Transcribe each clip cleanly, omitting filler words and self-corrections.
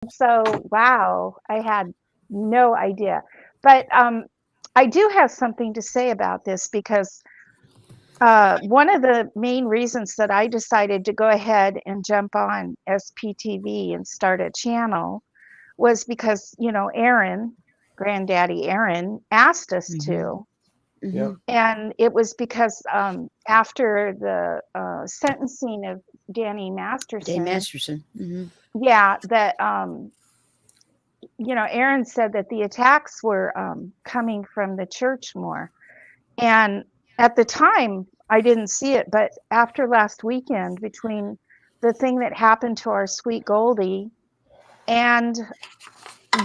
So, wow, I had no idea. But I do have something to say about this because one of the main reasons that I decided to go ahead and jump on SPTV and start a channel was because, Aaron, Granddaddy Aaron, asked us Mm-hmm. to. Mm-hmm. Yep. And it was because after the sentencing of Danny Dave Masterson, Masterson. Mm-hmm. yeah, that Aaron said that the attacks were coming from the church more. And at the time, I didn't see it, but after last weekend, between the thing that happened to our sweet Goldie and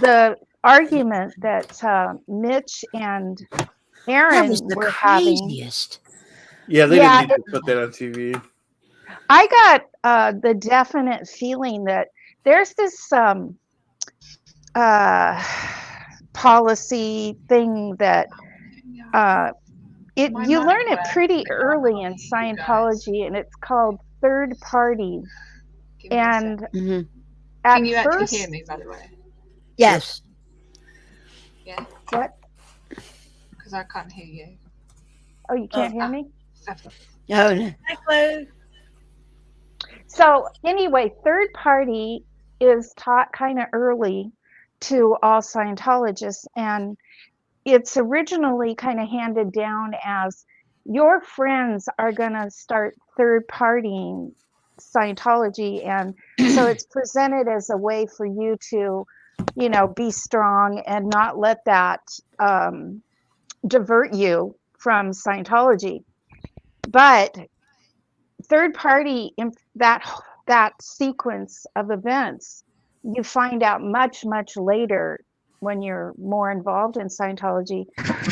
the argument that Mitch and That was Aaron the were having, craziest. Yeah, they didn't yeah, need to put that on TV. I got the definite feeling that there's this uh, policy thing that uh, you learn it pretty early in Scientology, and it's called third party. And Mm-hmm. at Can you actually hear first, me, by the way? Yes. Yeah, what? because I can't hear you. Oh, you can't hear me? Oh, no. Hi, Chloe. So anyway, third party is taught kind of early to all Scientologists, and it's originally kind of handed down as your friends are going to start third partying Scientology. And so it's presented as a way for you to, be strong and not let that divert you from Scientology. But third party, that sequence of events, you find out much later when you're more involved in Scientology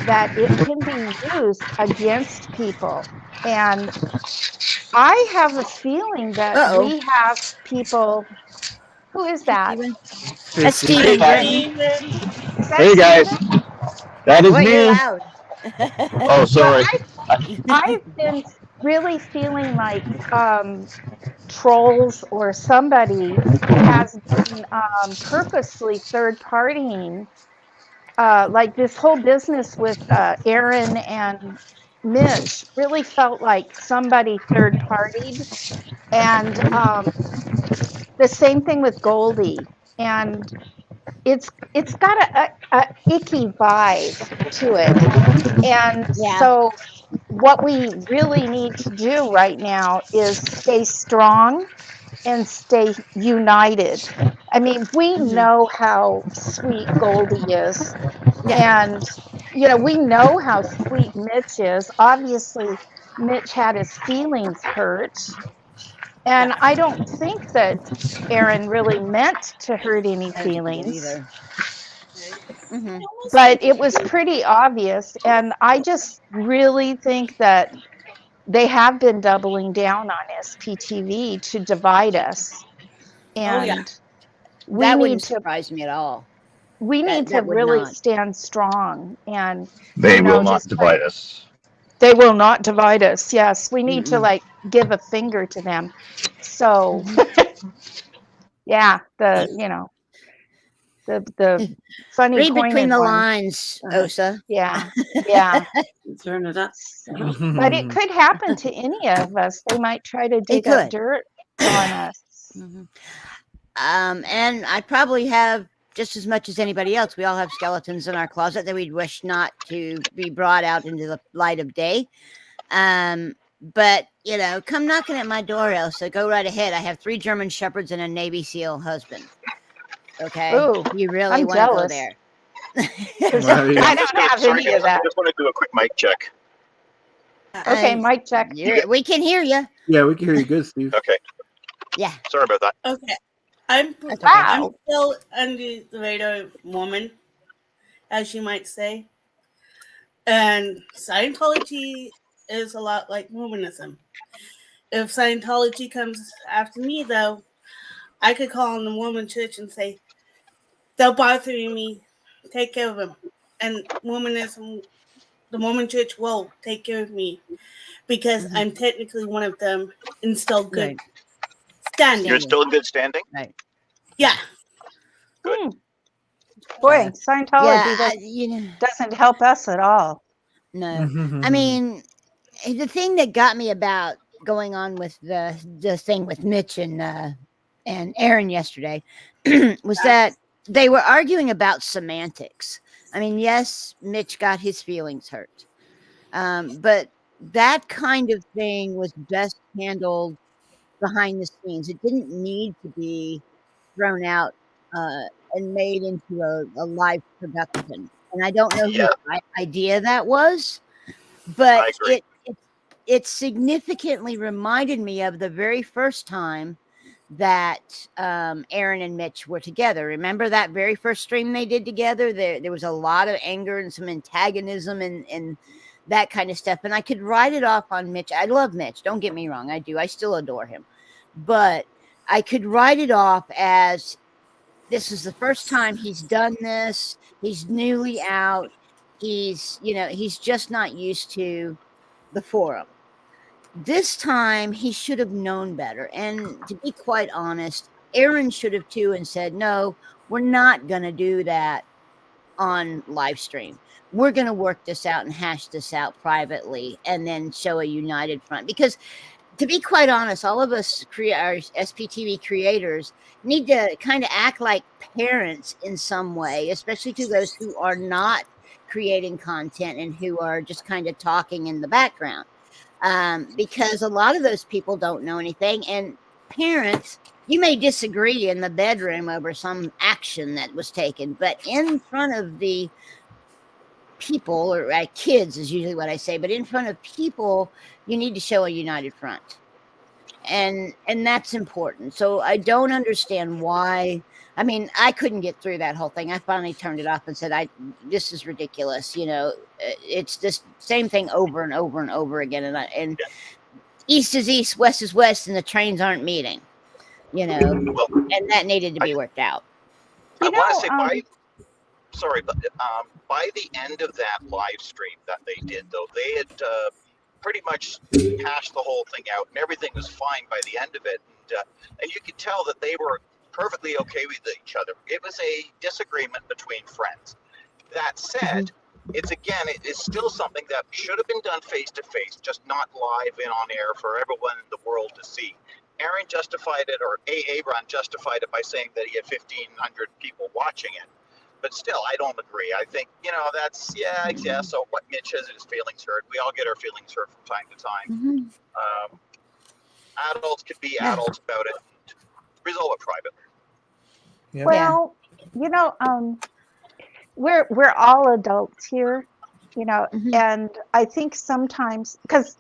that it can be used against people. And I have a feeling that Uh-oh. we have people. Who is that? Steven? Hey, That's Steve. Steven Britton. Steven. Is that Hey guys, Steven? that is Boy, you're me. loud. Oh, Well, sorry. I've been really feeling like trolls or somebody has been purposely third partying like this whole business with Aaron and Mitch really felt like somebody third partied, and the same thing with Goldie, and it's got a icky vibe to it, and Yeah. so what we really need to do right now is stay strong and stay united. I mean, we Mm-hmm. know how sweet Goldie is, Yeah. and we know how sweet Mitch is. Obviously, Mitch had his feelings hurt, and Yeah. I don't think that Aaron really meant to hurt any I don't think he did feelings, either. Mm-hmm. but it was pretty obvious. And I just really think that they have been doubling down on SPTV to divide us, Oh, yeah. and we That need wouldn't to surprise me at all. we need to That would really not. stand strong, and They will not just like divide us. they will not divide us. Yes, we need to Mm-mm. like give a finger to them. So Mm-hmm. yeah, the funny Read between pointed the one. lines, Uh, Osa. yeah, yeah. Turn it up. But it could happen to any of us. They might try to It dig up could. dirt on us. Mm-hmm. And I probably have just as much as anybody else. We all have skeletons in our closet that we'd wish not to be brought out into the light of day. But come knocking at my door, Elsa. Go right ahead. I have 3 German Shepherds and a Navy SEAL husband. Okay, Ooh, you really I'm want to go jealous. there? 'Cause Right. I don't have Sorry, any of that. I just want to do a quick mic check. Okay, mic check. We can hear you. Yeah, we can hear you good, Steve. Okay, Yeah, sorry about that. Okay. I'm that's okay. I'm Wow. still under the radar woman, as you might say. And Scientology is a lot like Mormonism. If Scientology comes after me, though, I could call on the Mormon church and say, they're bothering me, take care of them. And Mormonism, the Mormon church will take care of me because Mhm. I'm technically one of them and still good Right. standing. You're still in good standing? Right. Yeah. Boy, Scientology doesn't help us at all. No. I mean, the thing that got me about going on with the thing with Mitch and Aaron yesterday was that they were arguing about semantics. I mean, yes, Mitch got his feelings hurt, but that kind of thing was best handled behind the scenes. It didn't need to be thrown out and made into a live production. And I don't know Yeah. whose idea that was, but I agree. it significantly reminded me of the very first time that Aaron and Mitch were together. Remember that very first stream they did together? There was a lot of anger and some antagonism and that kind of stuff. And I could write it off on Mitch. I love Mitch. Don't get me wrong. I do. I still adore him. But I could write it off as this is the first time he's done this. He's newly out. He's just not used to the forum. This time he should have known better. And to be quite honest, Aaron should have too and said, no, we're not going to do that on live stream. We're going to work this out and hash this out privately and then show a united front. Because to be quite honest, all of us our SPTV creators need to kind of act like parents in some way, especially to those who are not creating content and who are just kind of talking in the background. Because a lot of those people don't know anything. And parents, you may disagree in the bedroom over some action that was taken, but in front of the people, or kids is usually what I say, but in front of people, you need to show a united front. And that's important. So I don't understand why. I mean, I couldn't get through that whole thing. I finally turned it off and said, this is ridiculous. It's this same thing over and over and over again. And east is east, west is west, and the trains aren't meeting, and that needed to be worked out. I want to say by the end of that live stream that they did, though, they had pretty much hashed the whole thing out and everything was fine by the end of it. And you could tell that they were perfectly okay with each other. It was a disagreement between friends. That said, it is still something that should have been done face to face, just not live and on air for everyone in the world to see. Aaron justified it, or Aaron justified it by saying that he had 1,500 people watching it. But still, I don't agree. I think, that's, so what Mitch has his feelings hurt. We all get our feelings hurt from time to time. Adults could be adults about it and resolve it privately. Yeah. Well, we're all adults here, and I think sometimes because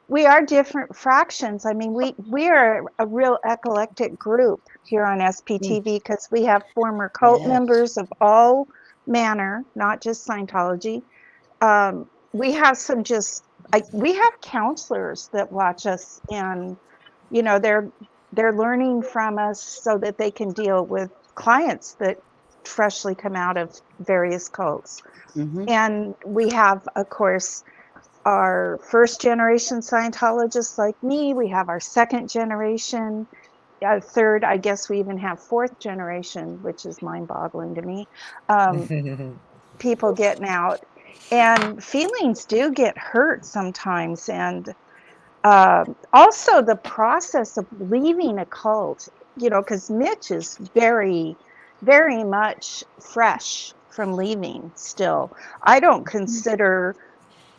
we are different fractions. I mean, we are a real eclectic group here on SPTV because we have former cult members of all manner, not just Scientology. We have we have counselors that watch us, and they're learning from us so that they can deal with clients that freshly come out of various cults. And we have, of course, our first generation Scientologists like me. We have our second generation, third, I guess we even have fourth generation, which is mind-boggling to me. People getting out, and feelings do get hurt sometimes. And also the process of leaving a cult, because Mitch is very, very much fresh from leaving still. I don't consider,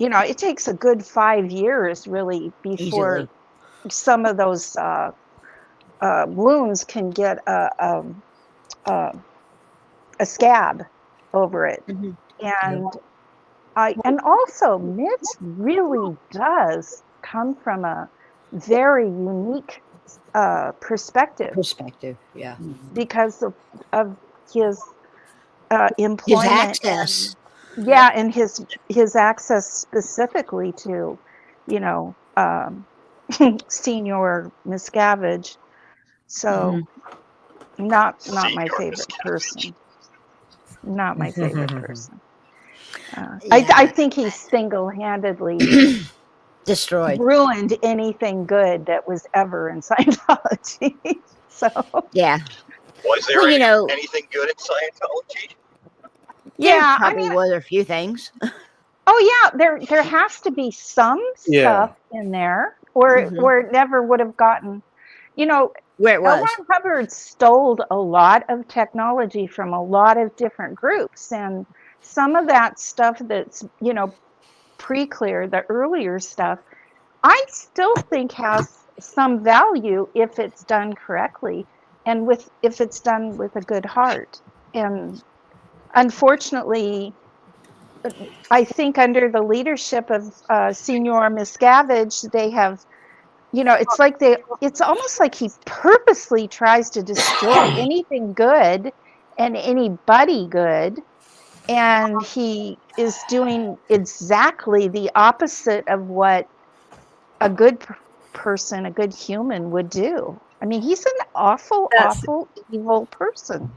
it takes a good 5 years really before some of those wounds can get a scab over it. And also Mitch really does come from a very unique perspective, yeah, because of his employment, his access, and his access specifically to Senior Miscavige. So not my favorite person. Not my favorite person. I think he single-handedly ruined anything good that was ever in Scientology. So yeah. Was there Well, you know, anything good in Scientology? there Yeah, I probably mean, were a few things. oh yeah, there has to be some Yeah. stuff in there, or Mhm. or it never would have gotten. You know, Where it L. was. Ron Hubbard stole a lot of technology from a lot of different groups, and some of that stuff that's, pre-clear, the earlier stuff, I still think has some value if it's done correctly and if it's done with a good heart. And unfortunately, I think under the leadership of Senior Miscavige, they have, it's almost like he purposely tries to destroy anything good and anybody good. And he is doing exactly the opposite of what a good person, a good human would do. I mean, he's an awful, That's awful, evil person.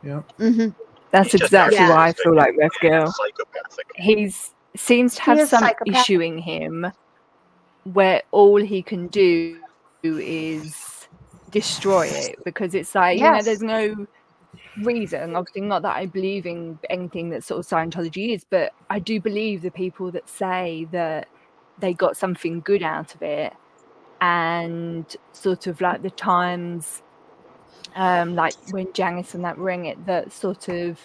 Hmm. that's He's just exactly Yeah. why I feel like Rev narcissistic Girl. and psychopathic. He seems to He have is some psychopathic. issue in him where all he can do is destroy it, because it's like, Yes. there's no reason. Obviously, not that I believe in anything that sort of Scientology is, but I do believe the people that say that they got something good out of it, and sort of like the times, like when Janice and that were in it, that sort of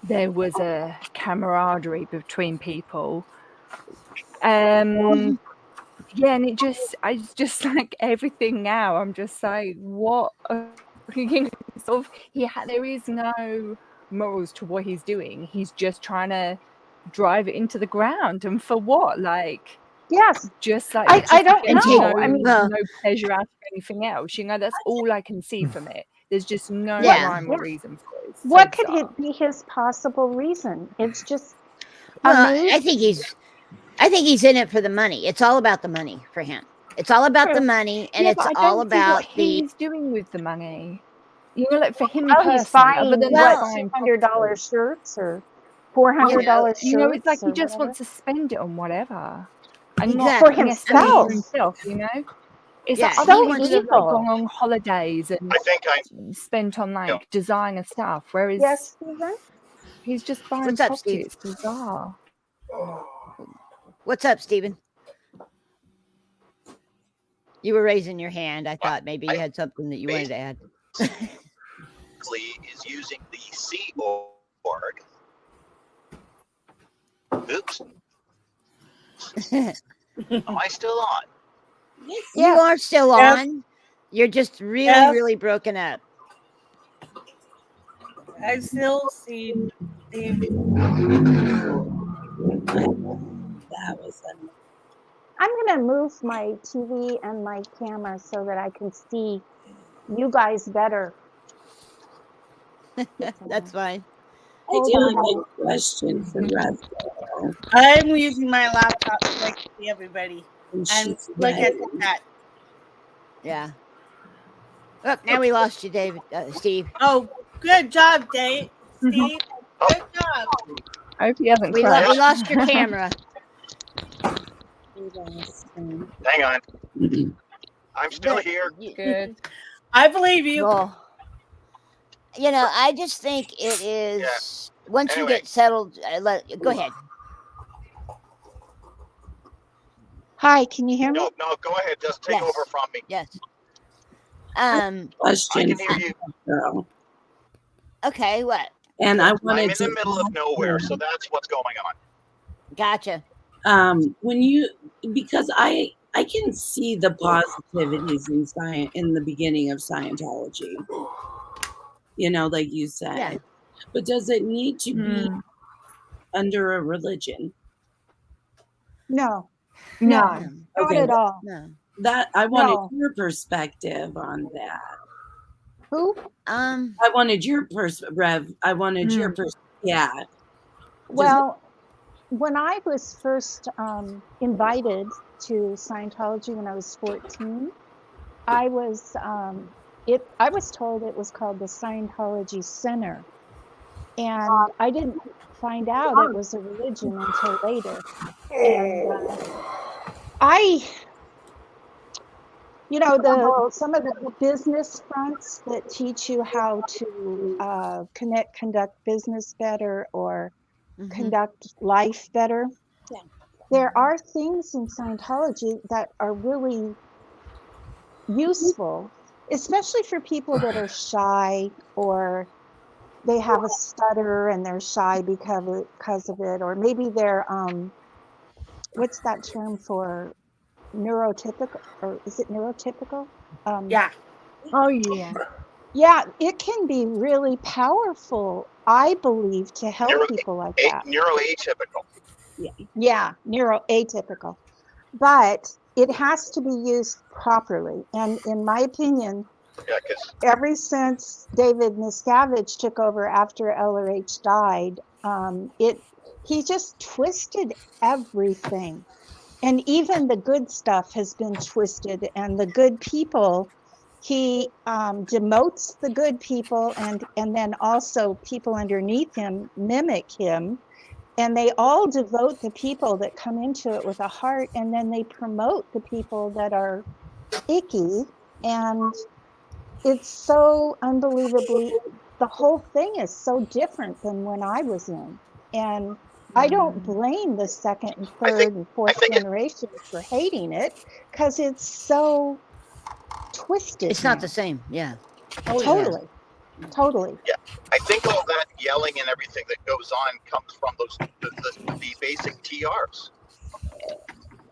there was a camaraderie between people. Yeah, and it's just like everything now. I'm just like, what? Sort of, there is no morals to what he's doing. He's just trying to drive it into the ground, and for what? Like, Yes. just like I don't there's know. I mean, no pleasure out of anything else. That's all I can see from it. There's just no Yeah. rhyme or reason for it. It's so what could bizarre. be his possible reason? It's just Well, amazing. I think he's in it for the money. It's all about the money for him. It's all about the True. money, and Yeah, it's but I all don't see what about the. he's doing with the money. Like for him Well, he's personally, other buying than Well- buying $200 property. shirts or $400 shirts. It's like he or just whatever. wants to spend it on whatever, and Exactly. For not necessarily for himself. himself. It's Yeah, like he other wants people to- have like evil. gone on holidays and I think I spent on like Yeah. designer stuff, whereas Yes, Stephen? he's just buying What's up, property. Steve? It's bizarre. What's up, Stephen? You were raising your hand. I thought maybe you had something that you wanted to add. is using the Sea Org. Oops. Am I still on? You are still Yes. on. You're just really, Yes. really broken up. I still see the. That was an. I'm going to move my TV and my camera so that I can see you guys better. That's fine. I do have a question for Rev. I'm using my laptop so I can see everybody And and she's look at right. the chat. Yeah. Oh, now we lost you, David. Steve. Oh, good job, Dave. Steve. Good job. I hope he hasn't We crashed. lost your camera. Hang on. I'm still here. Good. I believe you. Well, I just think it is once you Anyway. get settled. Go ahead. Hi, can you hear me? No, go ahead. Just take Yes. over from me. Yes. I Question can hear you. girl. Okay. What? And I I'm wanted in to the middle of nowhere, so that's what's going on. Gotcha. when you because I can see the positivities in science in the beginning of Scientology. Like you said. Yeah. But does it need to be Mm. under a religion? No, No. not Okay. at all. No. That I wanted No. your perspective on that. Who? Um. I wanted your Rev. I wanted your yeah. Well, when I was first invited to Scientology when I was 14, I was told it was called the Scientology Center, and I didn't find out it was a religion until later. And You know, some of the business fronts that teach you how to conduct business better or Mhm. conduct life better. Yeah. There are things in Scientology that are really useful, especially for people that are shy or they have a stutter and they're shy because of it, or maybe they're what's that term for neurotypical, or is it neurotypical? Yeah. Oh yeah. Yeah, it can be really powerful, I believe, to help Neuro, people like that. neuroatypical. Yeah, neuroatypical. But it has to be used properly. And in my opinion, Yeah, because ever since David Miscavige took over after LRH died, he just twisted everything. And even the good stuff has been twisted, and the good people, he demotes the good people, and then also people underneath him mimic him, and they all devote the people that come into it with a heart, and then they promote the people that are icky. And it's so unbelievably, the whole thing is so different than when I was in. And I don't blame the second and I think third and I fourth think it, generations for hating it, because it's so twisted It's not now. the same. Yeah. Oh, yeah. Totally, totally. yeah, I think all that yelling and everything that goes on comes from the basic TRs.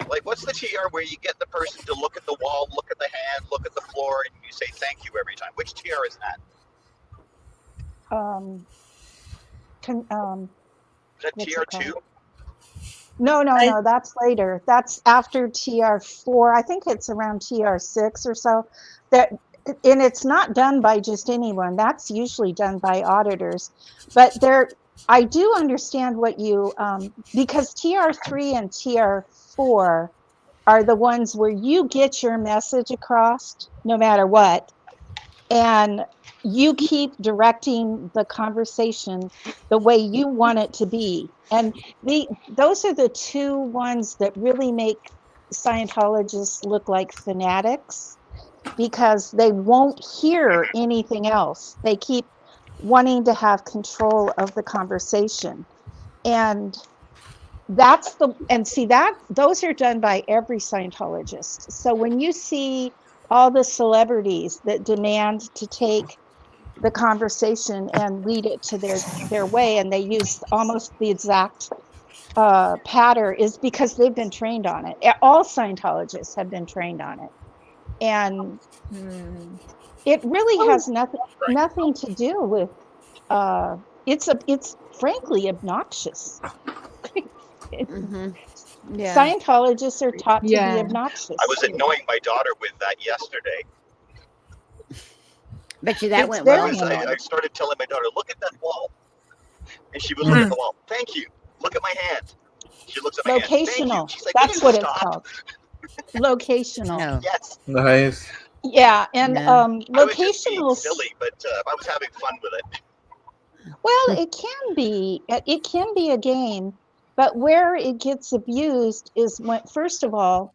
Like, what's the TR where you get the person to look at the wall, look at the hand, look at the floor, and you say thank you every time? Which TR is that? Um, Is that what's TR it two? called? No, I, that's later. That's after TR4. I think it's around TR6 or so. That, and it's not done by just anyone. That's usually done by auditors. But I do understand what you, because TR3 and TR4 are the ones where you get your message across no matter what, and you keep directing the conversation the way you want it to be. And those are the two ones that really make Scientologists look like fanatics, because they won't hear anything else. They keep wanting to have control of the conversation. And those are done by every Scientologist. So when you see all the celebrities that demand to take the conversation and lead it to their way, and they use almost the exact pattern, is because they've been trained on it. All Scientologists have been trained on it, and it really has nothing to do with. It's frankly obnoxious. Mm-hmm. Yeah. Scientologists are taught to be Yeah. obnoxious. I was annoying my daughter with that yesterday. Bet you that It's went very well. annoying. I started telling my daughter, look at that wall. And she would look at the wall. Thank you. Look at my hand. She looks at my hand. Thank you. Locational. She's like, That's will what you it's stop? called. Locational. No. Yes. Nice. Yeah, and No. I was just being locational. silly, but I was having fun with it. Well, it can be a game, but where it gets abused is when, first of all,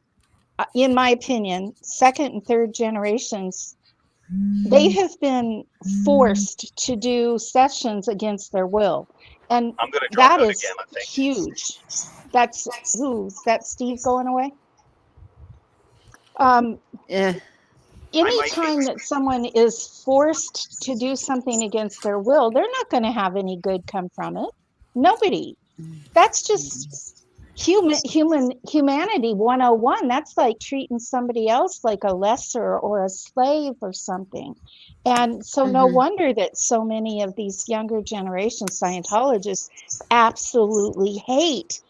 in my opinion, second and third generations, they have been forced to do sessions against their will, and I'm going to drop that out is again, I think. huge. Is that Steve going away? Yeah. Anytime that someone is forced to do something against their will, they're not going to have any good come from it. Nobody. That's just humanity 101. That's like treating somebody else like a lesser or a slave or something. And so no Mhm. wonder that so many of these younger generation Scientologists absolutely hate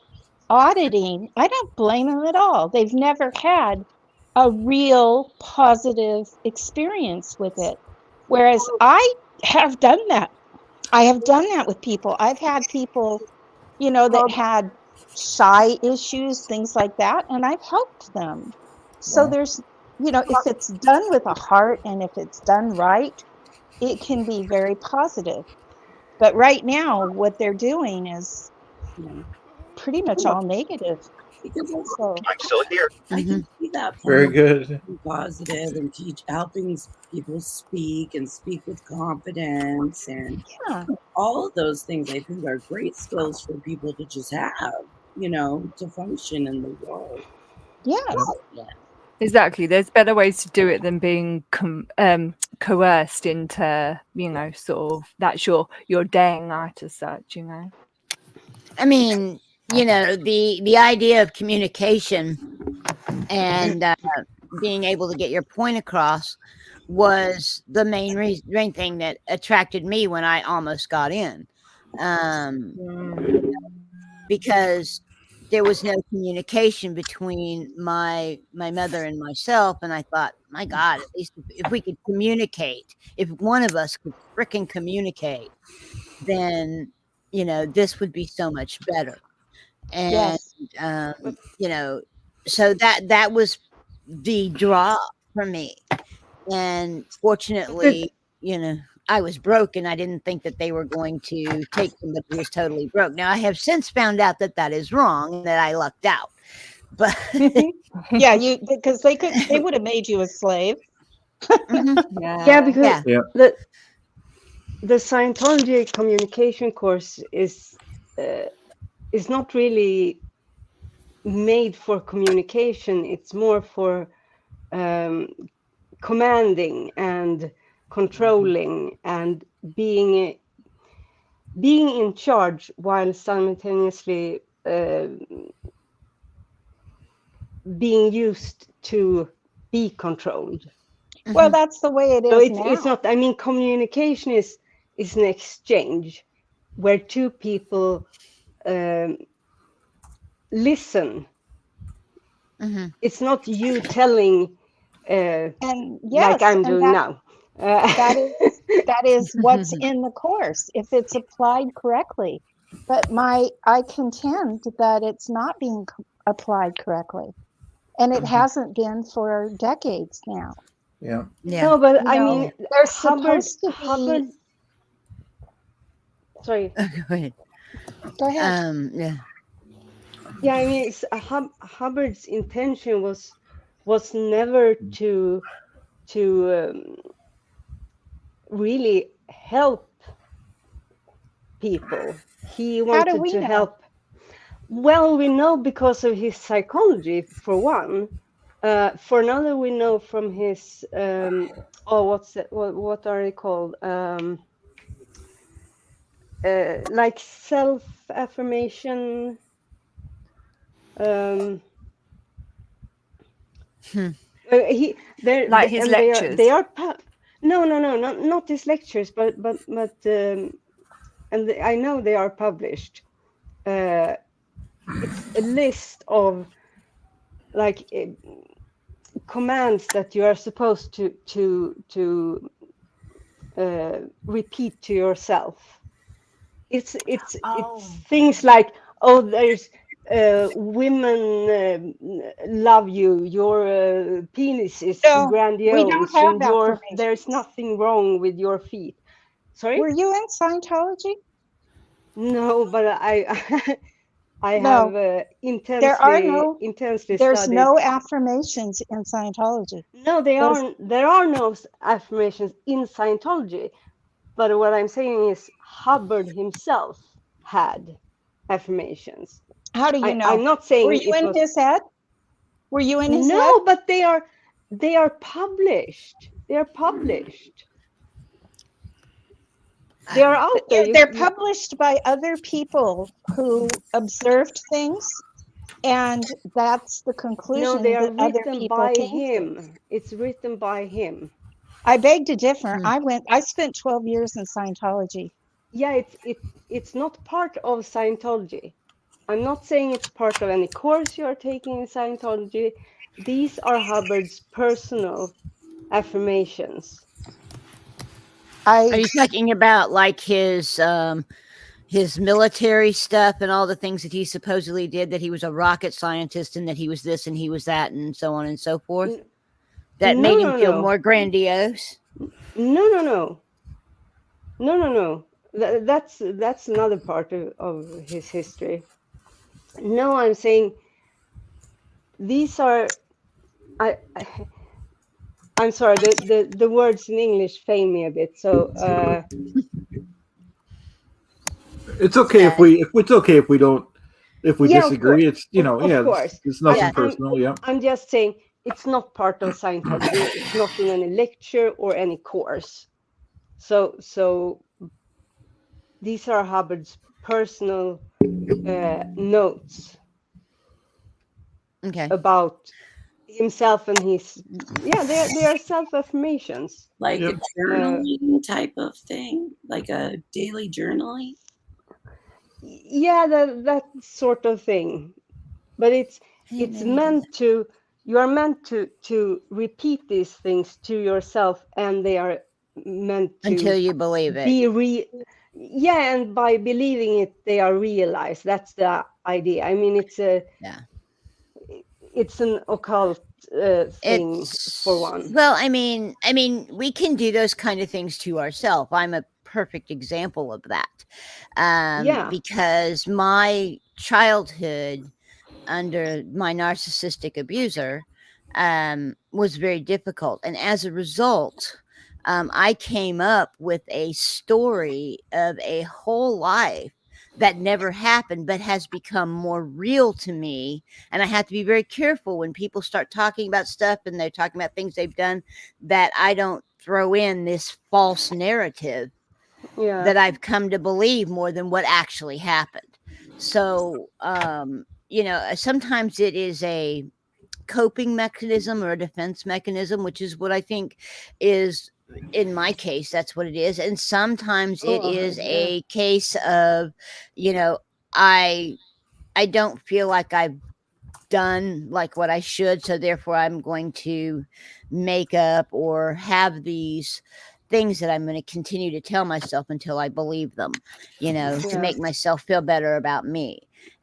auditing. I don't blame them at all. They've never had a real positive experience with it. Whereas I have done that. I have done that with people. I've had people, that had shy issues, things like that, and I've helped them. So there's, if it's done with a heart and if it's done right, it can be very positive. But right now, what they're doing is pretty much all negative. Because So I'm still here. I can see that Very from good. being positive and helping people speak and speak with confidence, and yeah, all of those things I think are great skills for people to just have, to function in the world. yes. Exactly. There's better ways to do it than being coerced into, sort of that's your dying art as such, I mean, the idea of communication and being able to get your point across was the main thing that attracted me when I almost got in, because there was no communication between my mother and myself, and I thought, my God, at least if we could communicate, if one of us could frickin' communicate, then this would be so much better. And Yes. so that was the draw for me. And fortunately, I was broke, and I didn't think that they were going to take somebody who was totally broke. Now I have since found out that that is wrong, and that I lucked out. But Yeah, because they would have made you a slave. Yeah, because yeah, the Scientology communication course is not really made for communication. It's more for commanding and controlling and being in charge while simultaneously being used to be controlled. Well, that's the way it is So now. it's not. I mean, communication is an exchange where two people listen. It's not you telling And like yes, I'm and doing now. that is what's in the course if it's applied correctly. But I contend that it's not being applied correctly, and it hasn't been for decades now. Yeah. No, but I mean, there's Hubbard. supposed to be. Sorry. Go ahead. Go ahead. Yeah. Yeah, I mean, Hubbard's intention was never to really help people. He How do wanted we to know? help. Well, we know because of his psychology, for one. For another, we know from his what's that? What are they called? Like self-affirmation. Like his lectures. Not his lectures, but and I know they are published. It's a list of like commands that you are supposed to repeat to yourself. It's things like, oh, there's women love you, your penis is No, grandiose, we don't have and affirmations. there's nothing wrong with your feet. Sorry? Were you in Scientology? No, but I No. have intensely There are no. intensely There's studied. no affirmations in Scientology. No, there are no affirmations in Scientology. But what I'm saying is Hubbard himself had affirmations. How do you know? I'm not saying Were you in his head? Were you in his head? No, but they are published. They are published. They are out there. They're published by other people who observed things, and that's the conclusion. No, they are that other written people by came to. him. It's written by him. I beg to differ. I spent 12 years in Scientology. Yeah, it's not part of Scientology. I'm not saying it's part of any course you are taking in Scientology. These are Hubbard's personal affirmations. Are you talking about like his military stuff and all the things that he supposedly did, that he was a rocket scientist and that he was this and he was that and so on and so forth? That made him feel more grandiose? No. That's another part of his history. No, I'm saying these are, I'm sorry, the words in English fail me a bit. So It's okay if we don't if we yeah, of disagree. course, It's of course. it's nothing Yeah. personal. Yeah. I'm just saying it's not part of Scientology. It's not in any lecture or any course. So these are Hubbard's personal notes Okay. about himself and his, yeah, they are self-affirmations. Like Yep. a journaling type of thing, like a daily journaling. Yeah, that sort of thing. But it's meant to, you are meant to repeat these things to yourself, and they are meant to Until you believe it. be yeah, and by believing it, they are realized. That's the idea. I mean, it's an occult thing for one. Well, I mean, we can do those kind of things to ourselves. I'm a perfect example of that. Yeah. Because my childhood under my narcissistic abuser was very difficult, and as a result, I came up with a story of a whole life that never happened but has become more real to me. And I have to be very careful when people start talking about stuff and they're talking about things they've done, that I don't throw in this false narrative that I've come to believe more than what actually happened. So sometimes it is a coping mechanism or a defense mechanism, which is what I think is, in my case, that's what it is. And sometimes it is a case of, I don't feel like I've done like what I should, so therefore I'm going to make up or have these things that I'm going to continue to tell myself until I believe them, to make myself feel better about me.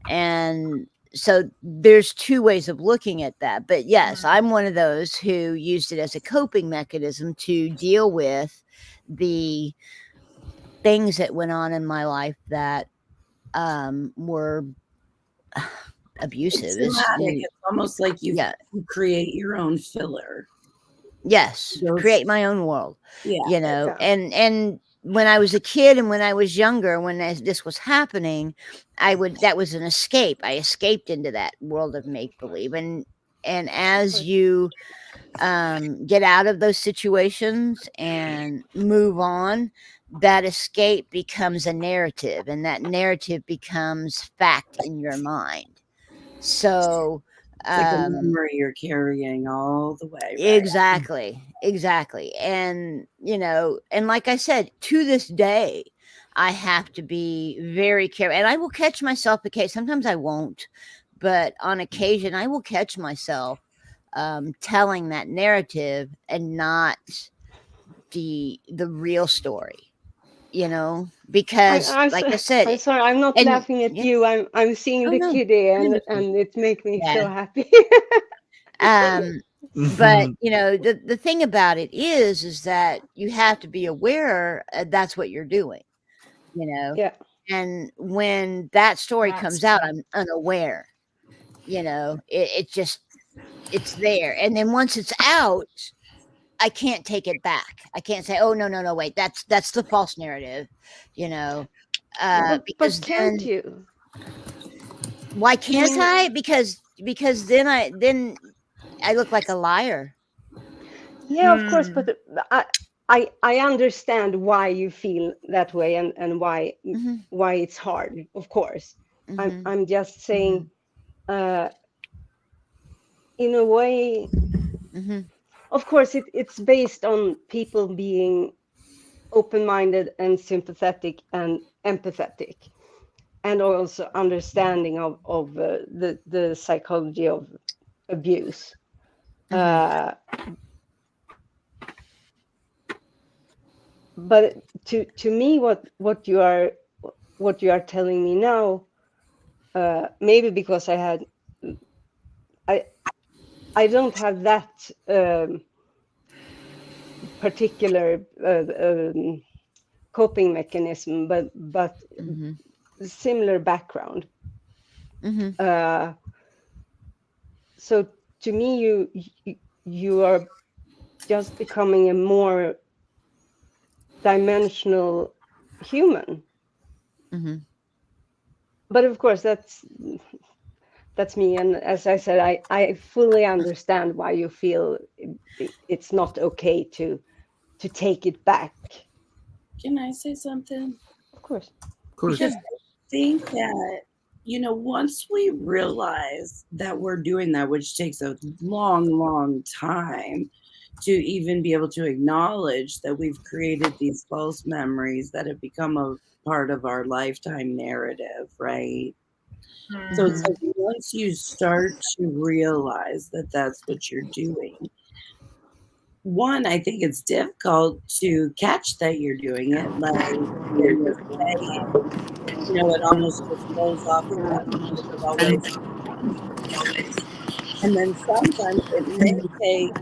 And so there's two ways of looking at that. But yes, I'm one of those who used it as a coping mechanism to deal with the things that went on in my life that were abusive. It's almost like you create your own filler. Yes, create my own world. And when I was a kid and when I was younger, when this was happening, that was an escape. I escaped into that world of make-believe. And as you get out of those situations and move on, that escape becomes a narrative, and that narrative becomes fact in your mind. So it's like a memory you're carrying all the way. Right? Exactly. And, and like I said, to this day, I have to be very careful, and I will catch myself occasionally. Sometimes I won't, but on occasion I will catch myself telling that narrative and not the real story, because like I said, I'm sorry, I'm not laughing at you. I'm seeing the kitty, and it makes me so happy. But the thing about it is that you have to be aware that's what you're doing, and when that story comes out, I'm unaware, it's there, and then once it's out, I can't take it back. I can't say, oh no, wait, that's the false narrative, because but can't you? Why can't I? Because then I look like a liar. Yeah, of course, but I understand why you feel that way, and why it's hard. Of course, I'm just saying, in a way, of course, it's based on people being open-minded and sympathetic and empathetic, and also understanding of the psychology of abuse. But to me, what you are telling me now, maybe because I don't have that particular coping mechanism, but similar background. So to me, you are just becoming a more dimensional human. Mhm. But of course, that's me. And as I said, I fully understand why you feel it's not okay to take it back. Can I say something? Of course. Of course. Because I think that, you know, once we realize that we're doing that, which takes a long, long time to even be able to acknowledge that we've created these false memories that have become a part of our lifetime narrative, right? So it's like once you start to realize that that's what you're doing, one, I think it's difficult to catch that you're doing it. Like when you're saying, you know, it almost just rolls off your tongue. It's always, and then sometimes it may take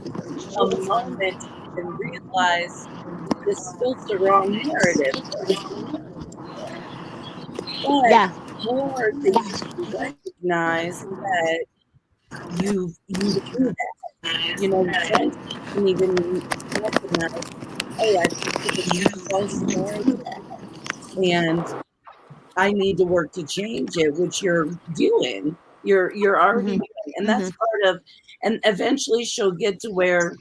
a moment to even realize this is still the wrong narrative. But Yeah. the more that you recognize that you do that, you know, once you can even recognize, oh, I think it's a false narrative, and I need to work to change it, which you're doing. You're already Mhm. doing, and that's part of. And eventually, she'll get to where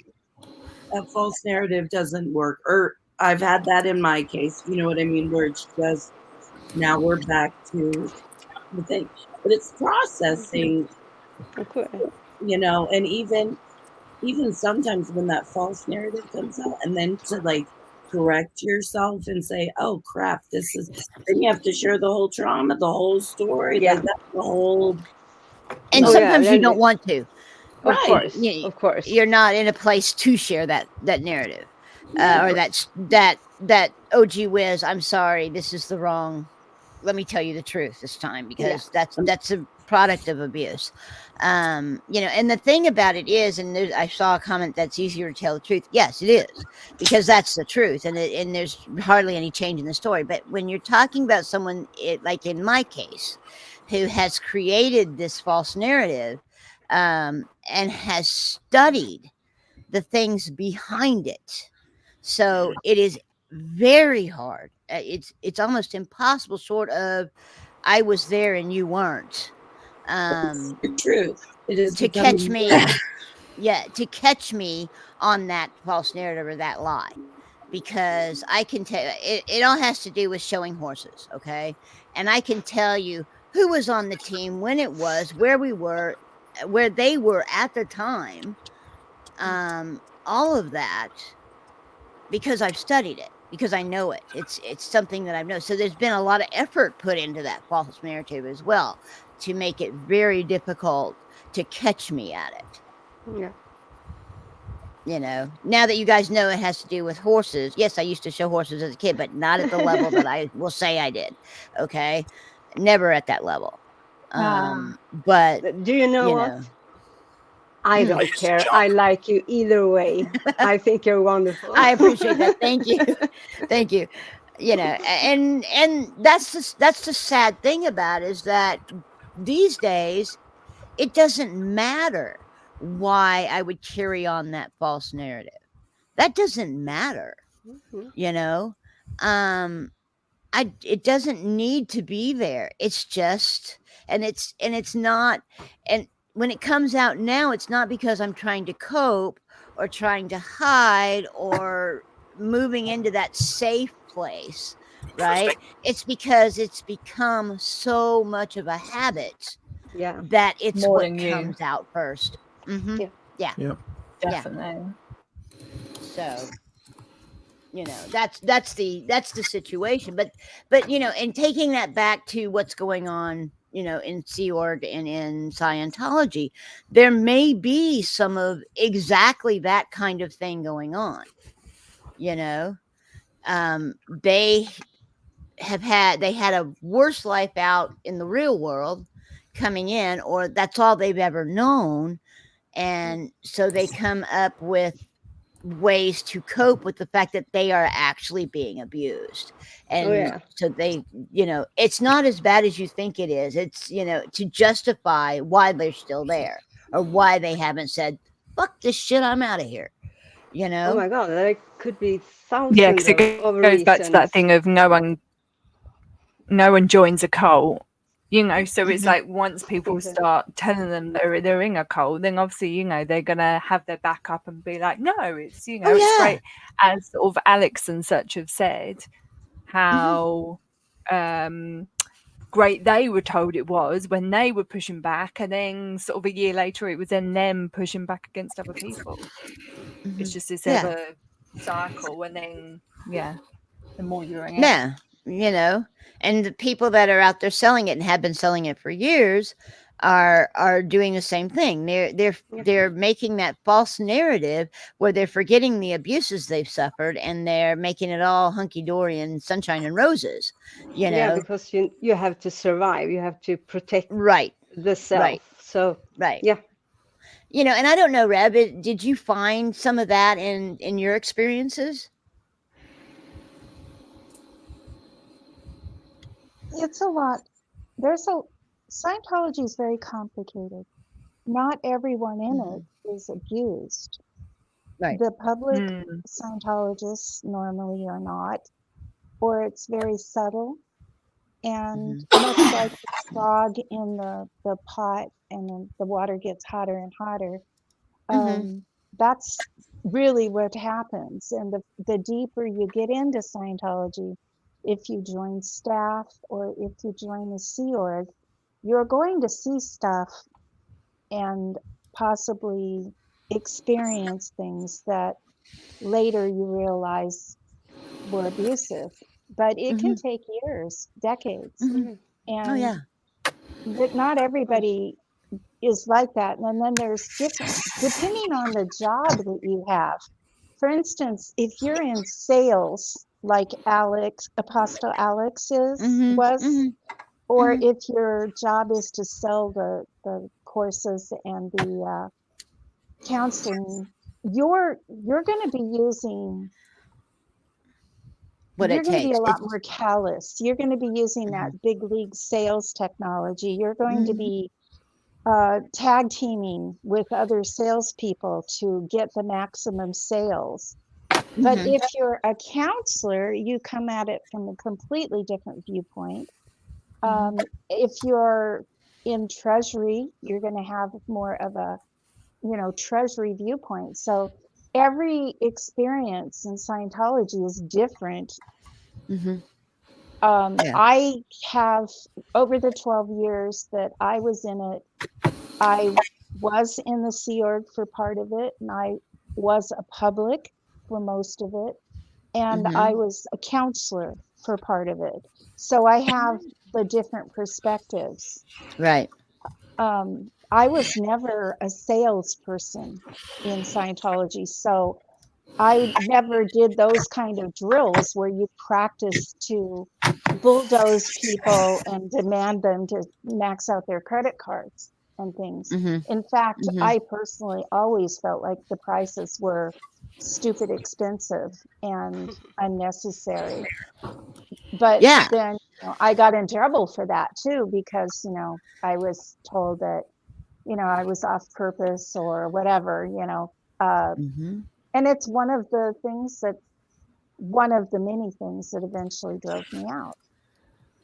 that false narrative doesn't work. Or I've had that in my case. You know what I mean? Where it's just now we're back to the thing, but it's processing. Okay. You know, and even sometimes when that false narrative comes out, and then to like correct yourself and say, oh crap, this is, then you have to share the whole trauma, the whole story, Yeah. like that's the whole. And Oh, yeah, sometimes you then don't want to. Of Right. course. You- Of course. You're not in a place to share that narrative, or that oh gee whiz, I'm sorry, this is the wrong. Let me tell you the truth this time, because that's a product of abuse. You know, and the thing about it is, and I saw a comment that's easier to tell the truth. Yes, it is, because that's the truth, and there's hardly any change in the story. But when you're talking about someone, like in my case, who has created this false narrative, and has studied the things behind it, so it is very hard. It's almost impossible, short of I was there and you weren't, Truth. It is to catch me. Yeah, to catch me on that false narrative or that lie, because I can tell it all has to do with showing horses, okay? And I can tell you who was on the team, when it was, where we were, where they were at the time, all of that, because I've studied it, because I know it. It's something that I've known. So there's been a lot of effort put into that false narrative as well, to make it very difficult to catch me at it. Yeah. You know, now that you guys know it has to do with horses. Yes, I used to show horses as a kid, but not at the level that I will say I did. Okay, never at that level. But Do you know what? I don't care. I like you either way. I think you're wonderful. I appreciate that. Thank you. Thank you. You know, and that's the sad thing about it, is that these days it doesn't matter why I would carry on that false narrative. That doesn't matter. You know, it doesn't need to be there. It's just, and it's not, and when it comes out now, it's not because I'm trying to cope or trying to hide or moving into that safe place, right? It's because it's become so much of a habit, Yeah, that it's More what than you. comes out first. Yeah. Yeah. Yep. Definitely. So, you know, that's the situation. But you know, and taking that back to what's going on, you know, in Sea Org and in Scientology, there may be some of exactly that kind of thing going on. You know, they had a worse life out in the real world coming in, or that's all they've ever known, and so they come up with ways to cope with the fact that they are actually being abused. And yeah. so they, you know, it's not as bad as you think it is. It's, you know, to justify why they're still there, or why they haven't said, fuck this shit, I'm out of here. You Oh know? my God, there could be Yeah, thousands because of goes back to that reasons. thing of no one joins a cult. So it's Mhm. like once people Exactly. start telling them they're in a cult, then obviously, they're gonna have their back up and be like, no, it's Oh, it's yeah. great, as sort of Alex and such have said, how great they were told it was when they were pushing back, and then sort of a year later it was then them pushing back against other people. It's Mhm. just this Yeah. ever cycle, and then the more you're in it. Yeah, and the people that are out there selling it and have been selling it for years are doing the same thing. They're making that false narrative where they're forgetting the abuses they've suffered, and they're making it all hunky dory and sunshine and roses. Yeah, because you have to survive. You have to protect Right, the self. right, So right. yeah. And I don't know, Reb, did you find some of that in your experiences? It's a lot. Scientology is very complicated. Not everyone in it is abused. Right. The public Mm. Scientologists normally are not, or it's very subtle. And Mhm. much like the frog in the pot, and then the water gets hotter and hotter, Mhm. that's really what happens. And the deeper you get into Scientology, if you join staff or if you join the Sea Org, you're going to see stuff and possibly experience things that later you realize were abusive. But it can Mhm. take years, decades. Mhm. Oh, And yeah. not everybody is like that. And then there's different, depending on the job that you have. For instance, if you're in sales, like Apostle Alex Mhm. was, Mhm. or Mhm. if your job is to sell the courses and the counseling, you're going to be using, What you're it going to be takes. a lot more callous. You're going to be using that Mhm. big league sales technology. You're going to Mhm. be tag teaming with other salespeople to get the maximum sales. But Mhm. if you're a counselor, you come at it from a completely different viewpoint. Mhm. If you're in treasury, you're going to have more of a, treasury viewpoint. So every experience in Scientology is different. Mhm. Yeah. I have, over the 12 years that I was in it, I was in the Sea Org for part of it, and I was a public for most of it, and I Mhm. was a counselor for part of it. So I have the different perspectives. Right. I was never a salesperson in Scientology, so I never did those kind of drills where you practice to bulldoze people and demand them to max out their credit cards and things. Mhm. In fact, Mhm. I personally always felt like the prices were stupid expensive and unnecessary. But Yeah. then I got in trouble for that too, because I was told that I was off purpose or whatever. Mhm. And it's one of the many things that eventually drove me out.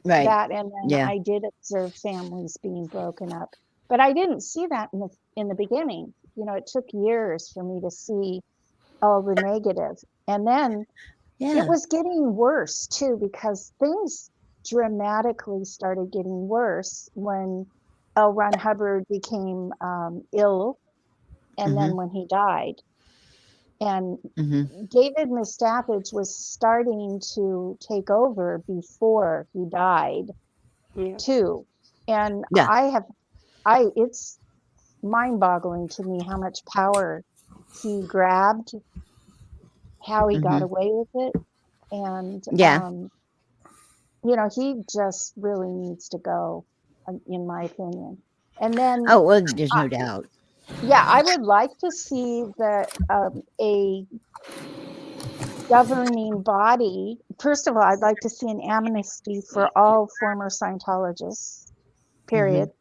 Right. That, and then Yeah. I did observe families being broken up, but I didn't see that in the beginning. It took years for me to see all the negative, and then it Yeah. was getting worse too, because things dramatically started getting worse when L. Ron Hubbard became ill, and then Mhm. when he died. And Mhm. David Mustafa's was starting to take over before he died Yeah. too. And Yeah. it's mind-boggling to me how much power he grabbed, how he got Mhm. away with it. And, Yeah. he just really needs to go, in my opinion. And then, Oh, well, there's no doubt. yeah, I would like to see that a governing body. First of all, I'd like to see an amnesty for all former Scientologists, Mhm. period.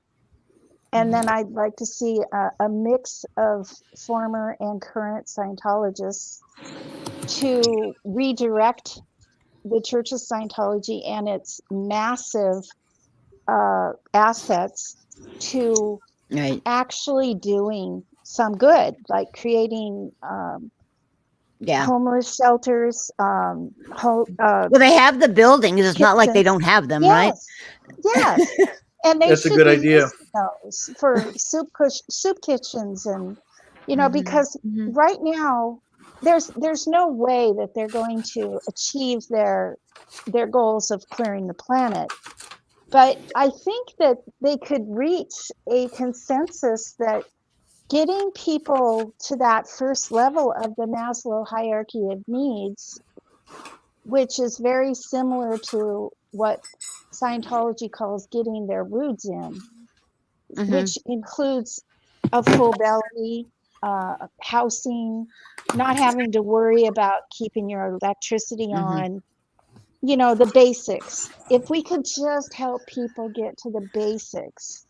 And then I'd like to see a mix of former and current Scientologists to redirect the Church of Scientology and its massive assets to Right. actually doing some good, like creating Yeah. homeless shelters. Well, they have the buildings. It's not like they kitchens. don't have them, right? Yes, and they That's a should good be idea. using those for soup kitchens, and Mhm, because mhm. right now there's no way that they're going to achieve their goals of clearing the planet. But I think that they could reach a consensus that getting people to that first level of the Maslow hierarchy of needs, which is very similar to what Scientology calls getting their roots in, Mhm. which includes a full belly, housing, not having to worry about keeping your electricity Mhm. on, the basics. If we could just help people get to the basics.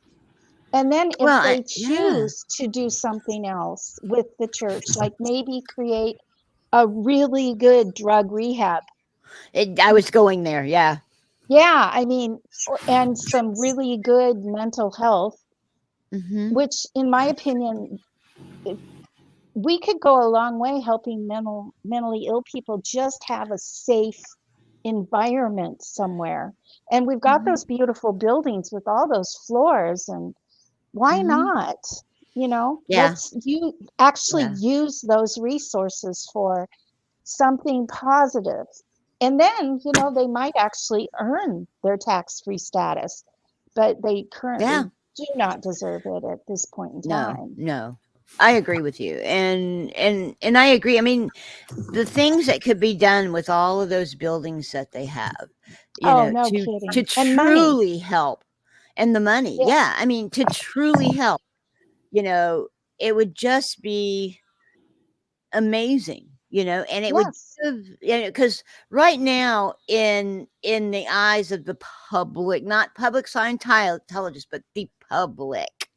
And then if Well, they yeah. choose to do something else with the church, like maybe create a really good drug rehab. I was going there. Yeah. Yeah, I mean, and some really good mental health, Mhm. which in my opinion, we could go a long way helping mentally ill people just have a safe environment somewhere. And we've got Mhm. those beautiful buildings with all those floors, and why Mhm. not? Yeah. Let's actually Yeah. use those resources for something positive. And then, they might actually earn their tax-free status, but they currently Yeah. do not deserve it at this point in No, time. no. I agree with you. And I agree. I mean, the things that could be done with all of those buildings that they have, Oh, no kidding. to And money. truly help, and the money. Yeah. Yeah. I mean, to truly help, it would just be amazing, and it would Yes. give, because right now in the eyes of the public, not public Scientologists, but the public,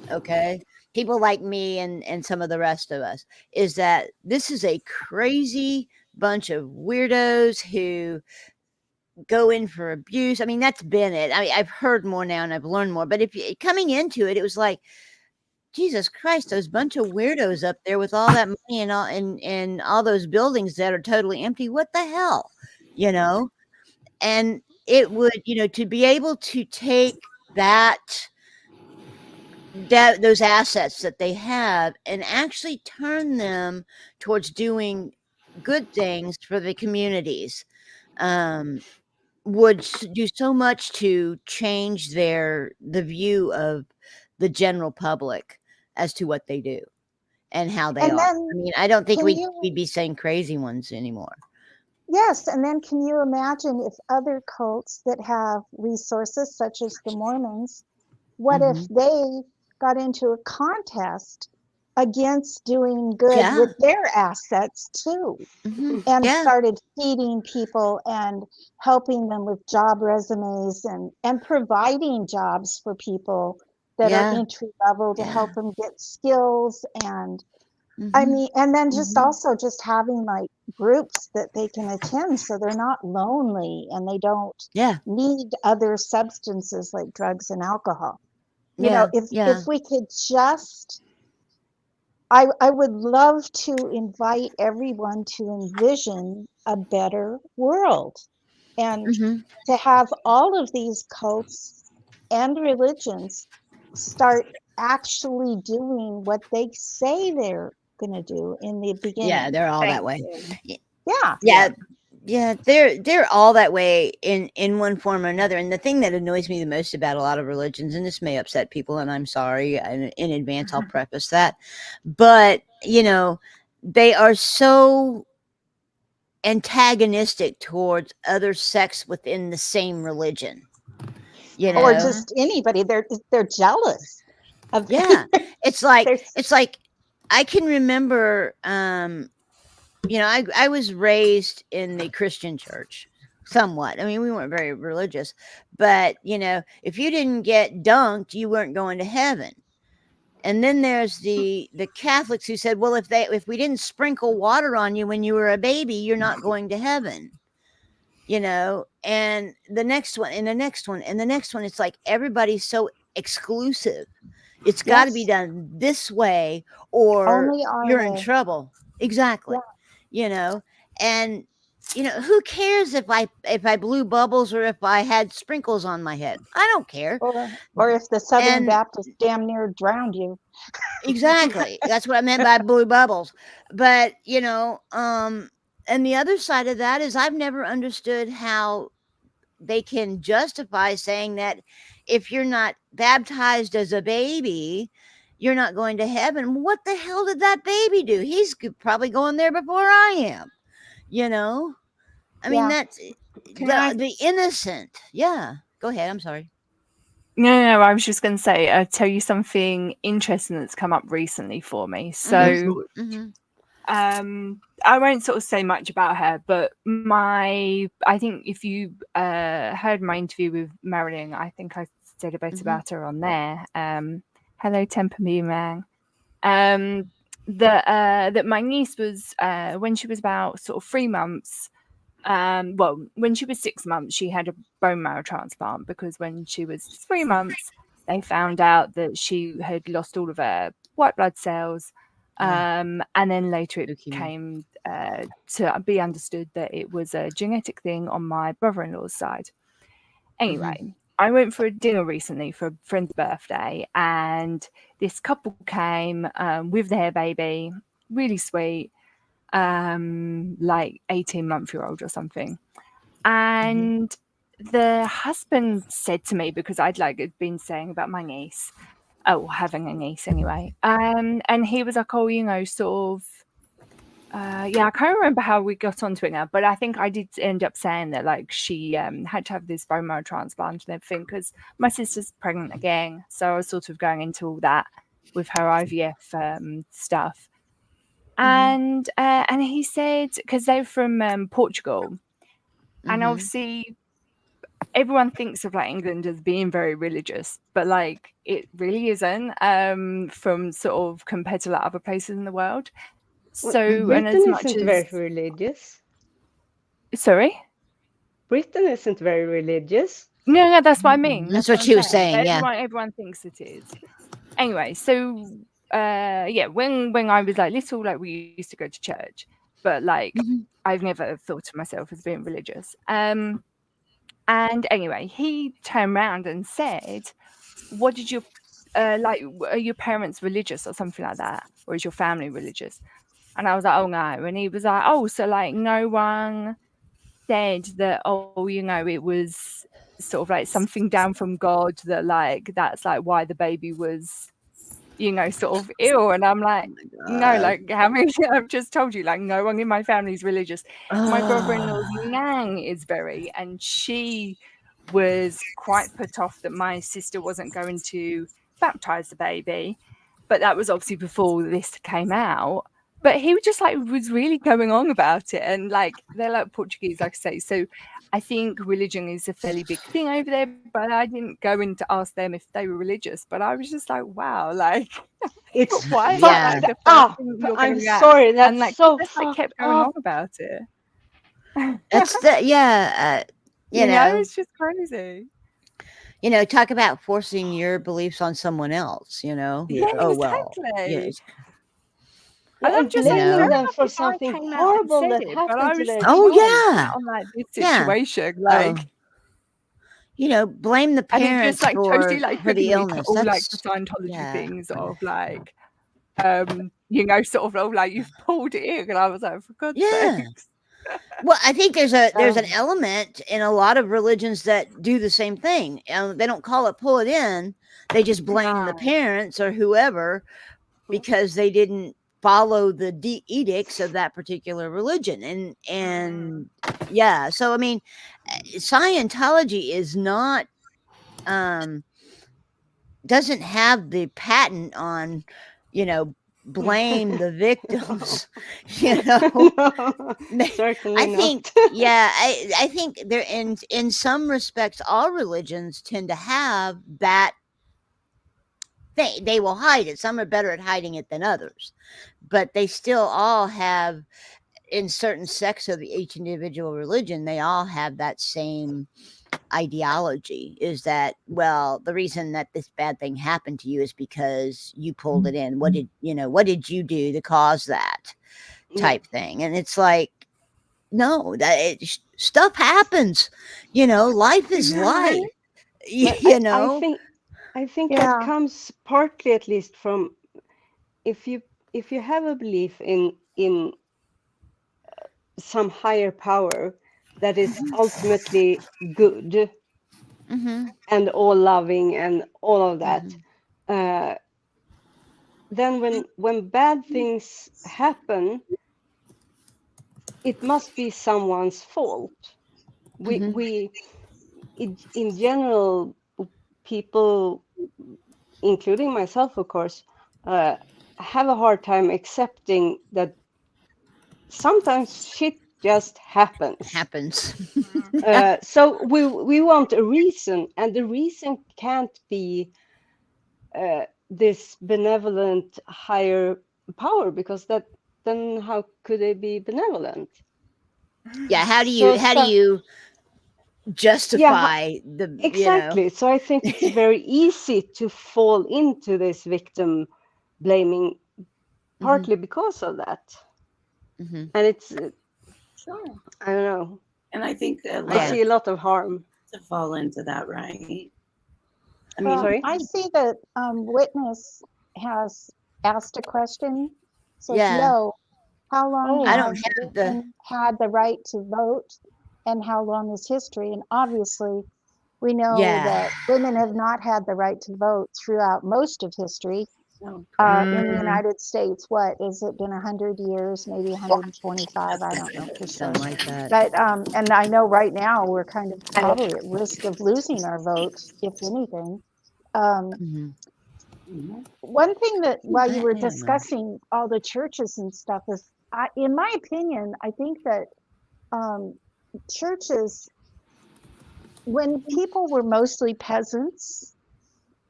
okay, people like me and some of the rest of us, is that this is a crazy bunch of weirdos who go in for abuse. I mean, that's been it. I mean, I've heard more now and I've learned more, but coming into it, it was like, Jesus Christ, those bunch of weirdos up there with all that money and all those buildings that are totally empty. What the hell? And it would, to be able to take those assets that they have and actually turn them towards doing good things for the communities, would do so much to change the view of the general public as to what they do and how they And are. then I mean, I don't think can we'd you be saying crazy ones anymore. Yes, and then can you imagine if other cults that have resources, such as the Mormons, what if Mhm. they got into a contest against doing good Yeah. with their assets too, Mhm. and Yeah. started feeding people and helping them with job resumes and providing jobs for people that are Yeah. entry level to Yeah. help them get skills, and I Mhm. mean, and then just Mhm. also just having like groups that they can attend so they're not lonely and they don't Yeah. need other substances like drugs and alcohol. Yeah. If Yeah. we could just, I would love to invite everyone to envision a better world and Mhm. to have all of these cults and religions start actually doing what they say they're going to do in the beginning. Yeah, they're all that way. Yeah. Yeah. Yeah, they're all that way in one form or another. And the thing that annoys me the most about a lot of religions, and this may upset people, and I'm sorry in advance, I'll preface that, but they are so antagonistic towards other sects within the same religion. Or just anybody. They're jealous of. Yeah, it's like There's- I can remember. I was raised in the Christian church, somewhat. I mean, we weren't very religious, but if you didn't get dunked, you weren't going to heaven. And then there's the Catholics who said, well, if we didn't sprinkle water on you when you were a baby, you're not going to heaven. And the next one, and the next one, and the next one. It's like everybody's so exclusive. It's got to be done this way, or Only our you're in way. trouble. Exactly. And who cares if I blew bubbles or if I had sprinkles on my head? I don't care. Or if the Southern And- Baptist damn near drowned you. Exactly. That's what I meant by blue bubbles. But, and the other side of that is I've never understood how they can justify saying that if you're not baptized as a baby, you're not going to heaven. What the hell did that baby do? He's probably going there before I am. I mean, Yeah. that's the innocent. Yeah. Go ahead. I'm sorry. No, I was just going to say, I'll tell you something interesting that's come up recently for me. So, Mhm. I won't sort of say much about her, but I think if you heard my interview with Marilyn, I think I said a bit Mhm. about her on there. Hello, Temper Me Man. That my niece was, when she was about sort of 3 months, when she was 6 months, she had a bone marrow transplant, because when she was 3 months, they found out that she had lost all of her white blood cells. And then later it Leukemia. came to be understood that it was a genetic thing on my brother-in-law's side. Anyway, I went for a dinner recently for a friend's birthday, and this couple came with their baby, really sweet, like 18-month-old or something. And the husband said to me, because I'd been saying about my niece, having a niece anyway, and he was like, sort of, I can't remember how we got onto it now, but I think I did end up saying that she had to have this bone marrow transplant and everything because my sister's pregnant again. So I was sort of going into all that with her IVF stuff. And he said, because they're from Portugal, and obviously everyone thinks of England as being very religious, but it really isn't, from sort of compared to other places in the world. So, and as Britain much isn't as very religious. sorry, Britain isn't very religious. no, that's what I mean. That's what she was saying. But Yeah. everyone thinks it is. Anyway, so when I was little, we used to go to church, but I've never thought of myself as being religious. And anyway, he turned around and said, "What did you are your parents religious or something like that, or is your family religious?" And I was like, "Oh no," and he was like, "Oh, so no one said that? It was sort of something down from God that that's why the baby was." Sort of ill. And I'm like, no, how many I've just told you, no one in my family is religious. My brother-in-law's nan is very, and she was quite put off that my sister wasn't going to baptize the baby, but that was obviously before this came out. But he was just was really going on about it, and they're Portuguese, like I say, so I think religion is a fairly big thing over there, but I didn't go in to ask them if they were religious, but I was just wow, It's Yeah. why is that the first thing you're I'm gonna get? sorry, that's And so just, fucked kept going up. on about it. That's the, yeah. You know, It's just crazy. Talk about forcing your beliefs on someone else, Yeah. Oh, well. Exactly. Yes. And I'm And just blaming blaming know. them for if I something came out and horrible said that it, but I happened to was their just Oh, annoyed yeah. on this Yeah. situation, Blame the and it parents just for totally the triggered me illness. all the That's Scientology yeah. things of sort of you've pulled it in, and I was for God's Yeah. sakes. Well, I think there's an element in a lot of religions that do the same thing. They don't call it pull it in. They just blame the No. parents or whoever because they didn't follow the edicts of that particular religion. And yeah, so I mean, Scientology is not doesn't have the patent on blame the victims. You know, No, certainly I not. think, yeah, I think there in some respects, all religions tend to have that. They will hide it. Some are better at hiding it than others, but they still all have, in certain sects of each individual religion, they all have that same ideology, is that, well, the reason that this bad thing happened to you is because you pulled it in. What did you do to cause that type thing? And it's like, no, stuff happens. Life is life. But I think Yeah. that comes partly, at least, from if you have a belief in some higher power that is ultimately good and all loving and all of that, then when bad things happen, it must be someone's fault. We in general, people, including myself, of course, have a hard time accepting that sometimes shit just happens. So we want a reason, and the reason can't be this benevolent higher power, because then how could they be benevolent? Yeah, how do you justify the exactly? So I think it's very easy to fall into this victim blaming, partly because of that. And it's I don't know, and I think I see a lot of harm to fall into that, right? I Well, mean, I see that Witness has asked a question. Says, Yeah. Yo, how long I don't has have women had the right to vote, and how long is history? And obviously, we know that women have not had the right to vote throughout most of history. In the United States, what has it been, 100 years, maybe 125? I don't know for sure. Something like that. But and I know right now we're kind of probably at risk of losing our votes, if anything. One thing that, while you were discussing all the churches and stuff, is, in my opinion, I think that churches, when people were mostly peasants,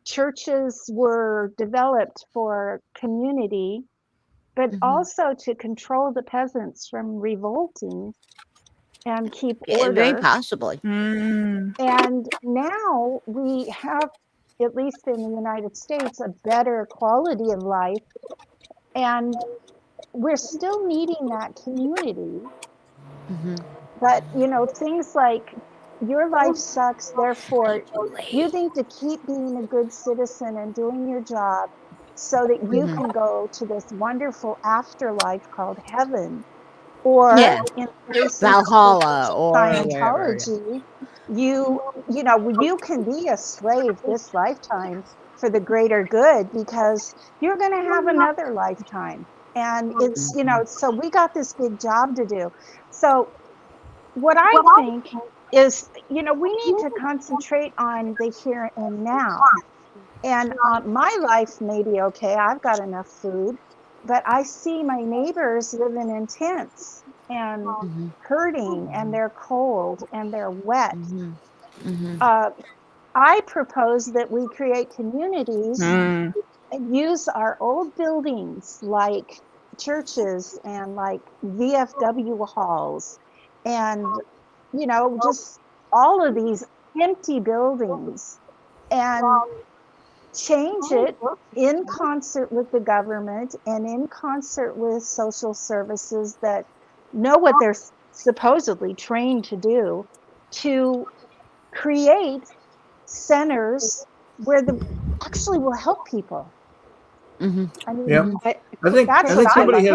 churches were developed for community, but also to control the peasants from revolting and keep order. Very possibly. And now we have, at least in the United States, a better quality of life, and we're still needing that community. But things like, your life sucks, therefore you need to keep being a good citizen and doing your job so that you can go to this wonderful afterlife called heaven, or in cases Valhalla, of or Scientology, you can be a slave this lifetime for the greater good, because you're going to have another lifetime, and it's so we got this big job to do. So what I think is, we need to concentrate on the here and now. And my life may be okay, I've got enough food, but I see my neighbors living in tents and hurting, and they're cold and they're wet. I propose that we create communities and use our old buildings like churches and like VFW halls, and just all of these empty buildings, and change it in concert with the government and in concert with social services that know what they're supposedly trained to do, to create centers where actually will help people. I mean, I think somebody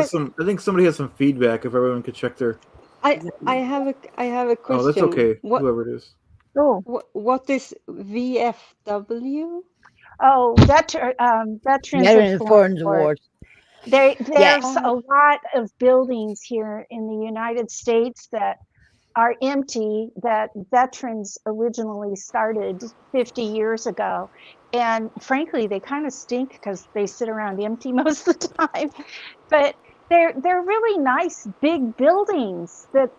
has some feedback. If everyone could check their. I have a question. Oh, that's okay. Whoever it is. What is VFW? Oh, Veterans of Foreign Wars. There's a lot of buildings here in the United States that are empty that veterans originally started 50 years ago. And frankly, they kind of stink because they sit around empty most of the time. But they're really nice big buildings that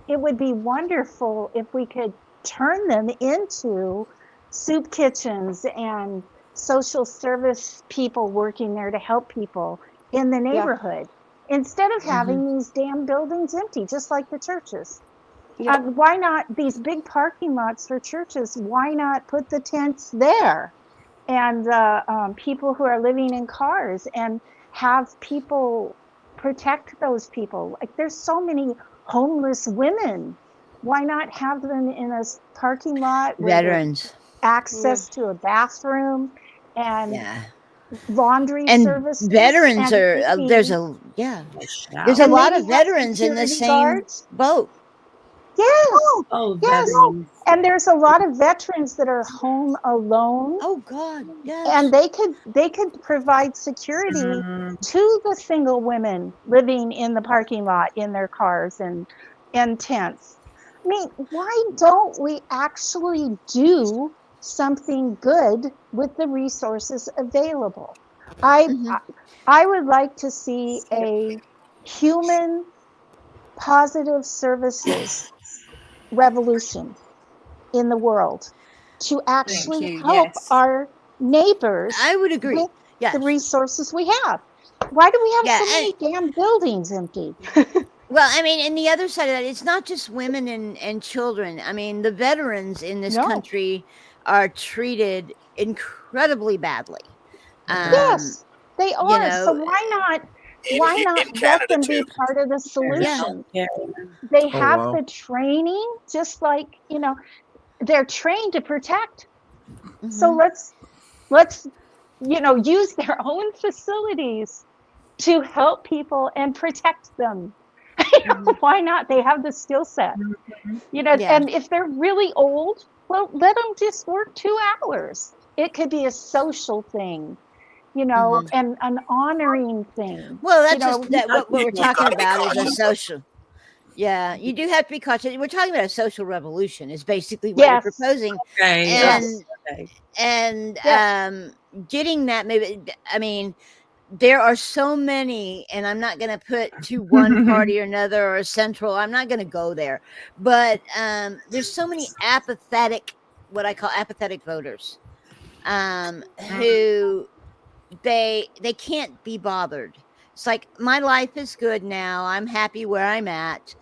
it would be wonderful if we could turn them into soup kitchens and social service people working there to help people in the neighborhood instead of having these damn buildings empty, just like the churches. Yeah. Why not these big parking lots for churches? Why not put the tents there and people who are living in cars and have people protect those people? Like there's so many homeless women. Why not have them in a parking lot with Veterans. access to a bathroom and Yeah. laundry And services? veterans and are, eating, there's a There's a and lot of maybe have veterans in the security same guards. boat. Yes. Oh, Yes. veterans. And there's a lot of veterans that are home alone, Oh God, yes. and they could provide security to the single women living in the parking lot in their cars and in tents. I mean, why don't we actually do something good with the resources available? I would like to see a human positive services revolution in the world to actually you. help Yes. our neighbors I would agree. with Yes. the resources we have. Why do we have Yeah, so many damn buildings empty? Well, I mean, and the other side of that, it's not just women and children. I mean, the veterans in this No. country are treated incredibly badly. Yes, they are. know, So why not In let Canada them too. be part of the solution? Yeah. They Oh, have wow. the training, just like, they're trained to protect. So let's use their own facilities to help people and protect them. Why not? They have the skill set. Yeah. And if they're really old, well, let them just work 2 hours. It could be a social thing, and an honoring thing. Well, that's You know, just that what we're You've talking gotta be about is a cautious. social. Yeah, you do have to be cautious. We're talking about a social revolution. Is basically what Yes. we're proposing, Okay. and Okay. and Yes. getting that. Maybe I mean, there are so many, and I'm not going to put to one party or another or central. I'm not going to go there, but there's so many apathetic, what I call apathetic voters, who they can't be bothered. It's like, my life is good now. I'm happy where I'm at.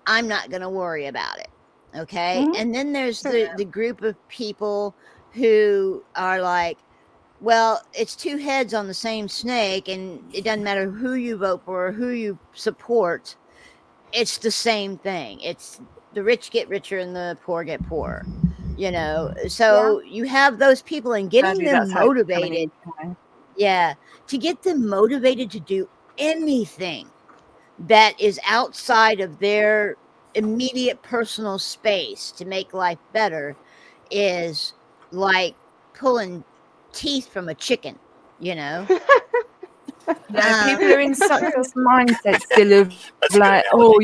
I'm not going to worry about it. Okay. Mhm. And then there's the group of people who are like, well, it's 2 heads on the same snake, and it doesn't matter who you vote for or who you support. It's the same thing. It's the rich get richer and the poor get poorer. So you have those people, and getting Sadly, them that's how it's becoming motivated. now. Yeah, to get them motivated to do anything that is outside of their immediate personal space to make life better is like pulling teeth from a chicken, Yeah, people are in such this mindset still of like, oh,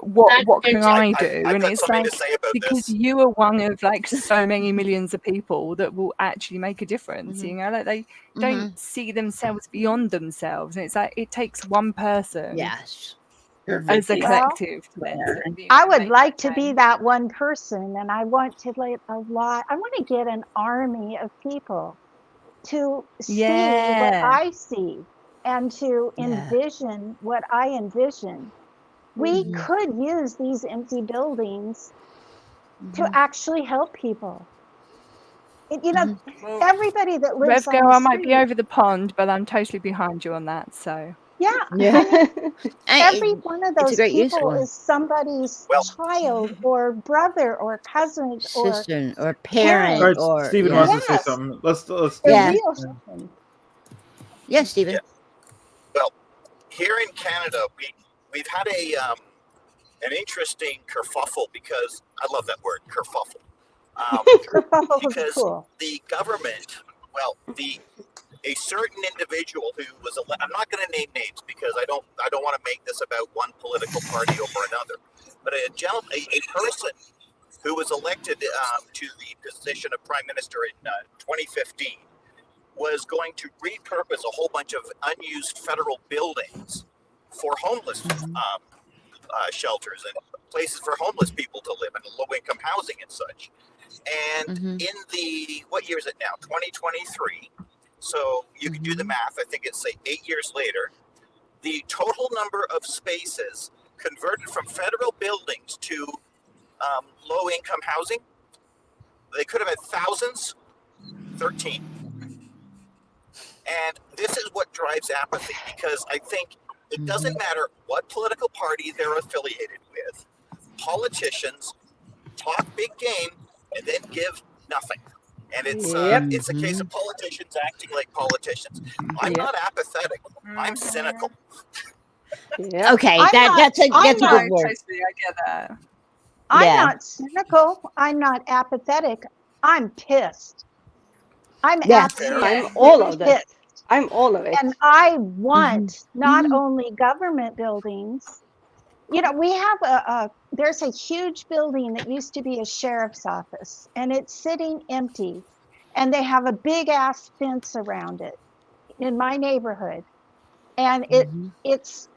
what can I do? I've And got it's something like, to say about because this. you are one of like so many millions of people that will actually make a difference. Like they don't see themselves beyond themselves, and it's like it takes one person, Yes. as a Well, collective. I would like to be that one person, and I want to I want to get an army of people to see what I see and to envision what I envision. We could use these empty buildings to actually help people. Everybody that lives on Revgo, the I might be street- over the pond, but I'm totally behind you on that. So Yeah. Yeah. Every one of it's a those great use people for it. is somebody's child or brother or cousin or Sister or parent. parent All right, or Stephen yeah. wants to say Yes. something. Let's They're Yeah. real human. Yes, Stephen. Yeah. Well, here in Canada, we've had an interesting kerfuffle, because I love that word, kerfuffle. Because Cool. the government, a certain individual who was I'm not going to name names because I don't want to make this about one political party over another. but a person who was elected to the position of prime minister in 2015 was going to repurpose a whole bunch of unused federal buildings for homeless shelters and places for homeless people to live in, low-income housing and such. And in the, what year is it now? 2023. So you can do the math. I think it's say 8 years later. The total number of spaces converted from federal buildings to low-income housing, they could have had thousands, 13. And this is what drives apathy, because I think it doesn't matter what political party they're affiliated with. Politicians talk big game and then give nothing. And it's a case of politicians acting like politicians. I'm not apathetic. I'm cynical. Okay, I'm that's a good word. Totally, I get that. I'm Yeah. not cynical. I'm not apathetic. I'm pissed. I'm Yeah. absolutely I'm all of that. pissed. I'm all of it. And I want not only government buildings, you know, we have there's a huge building that used to be a sheriff's office, and it's sitting empty, and they have a big ass fence around it in my neighborhood. And it's,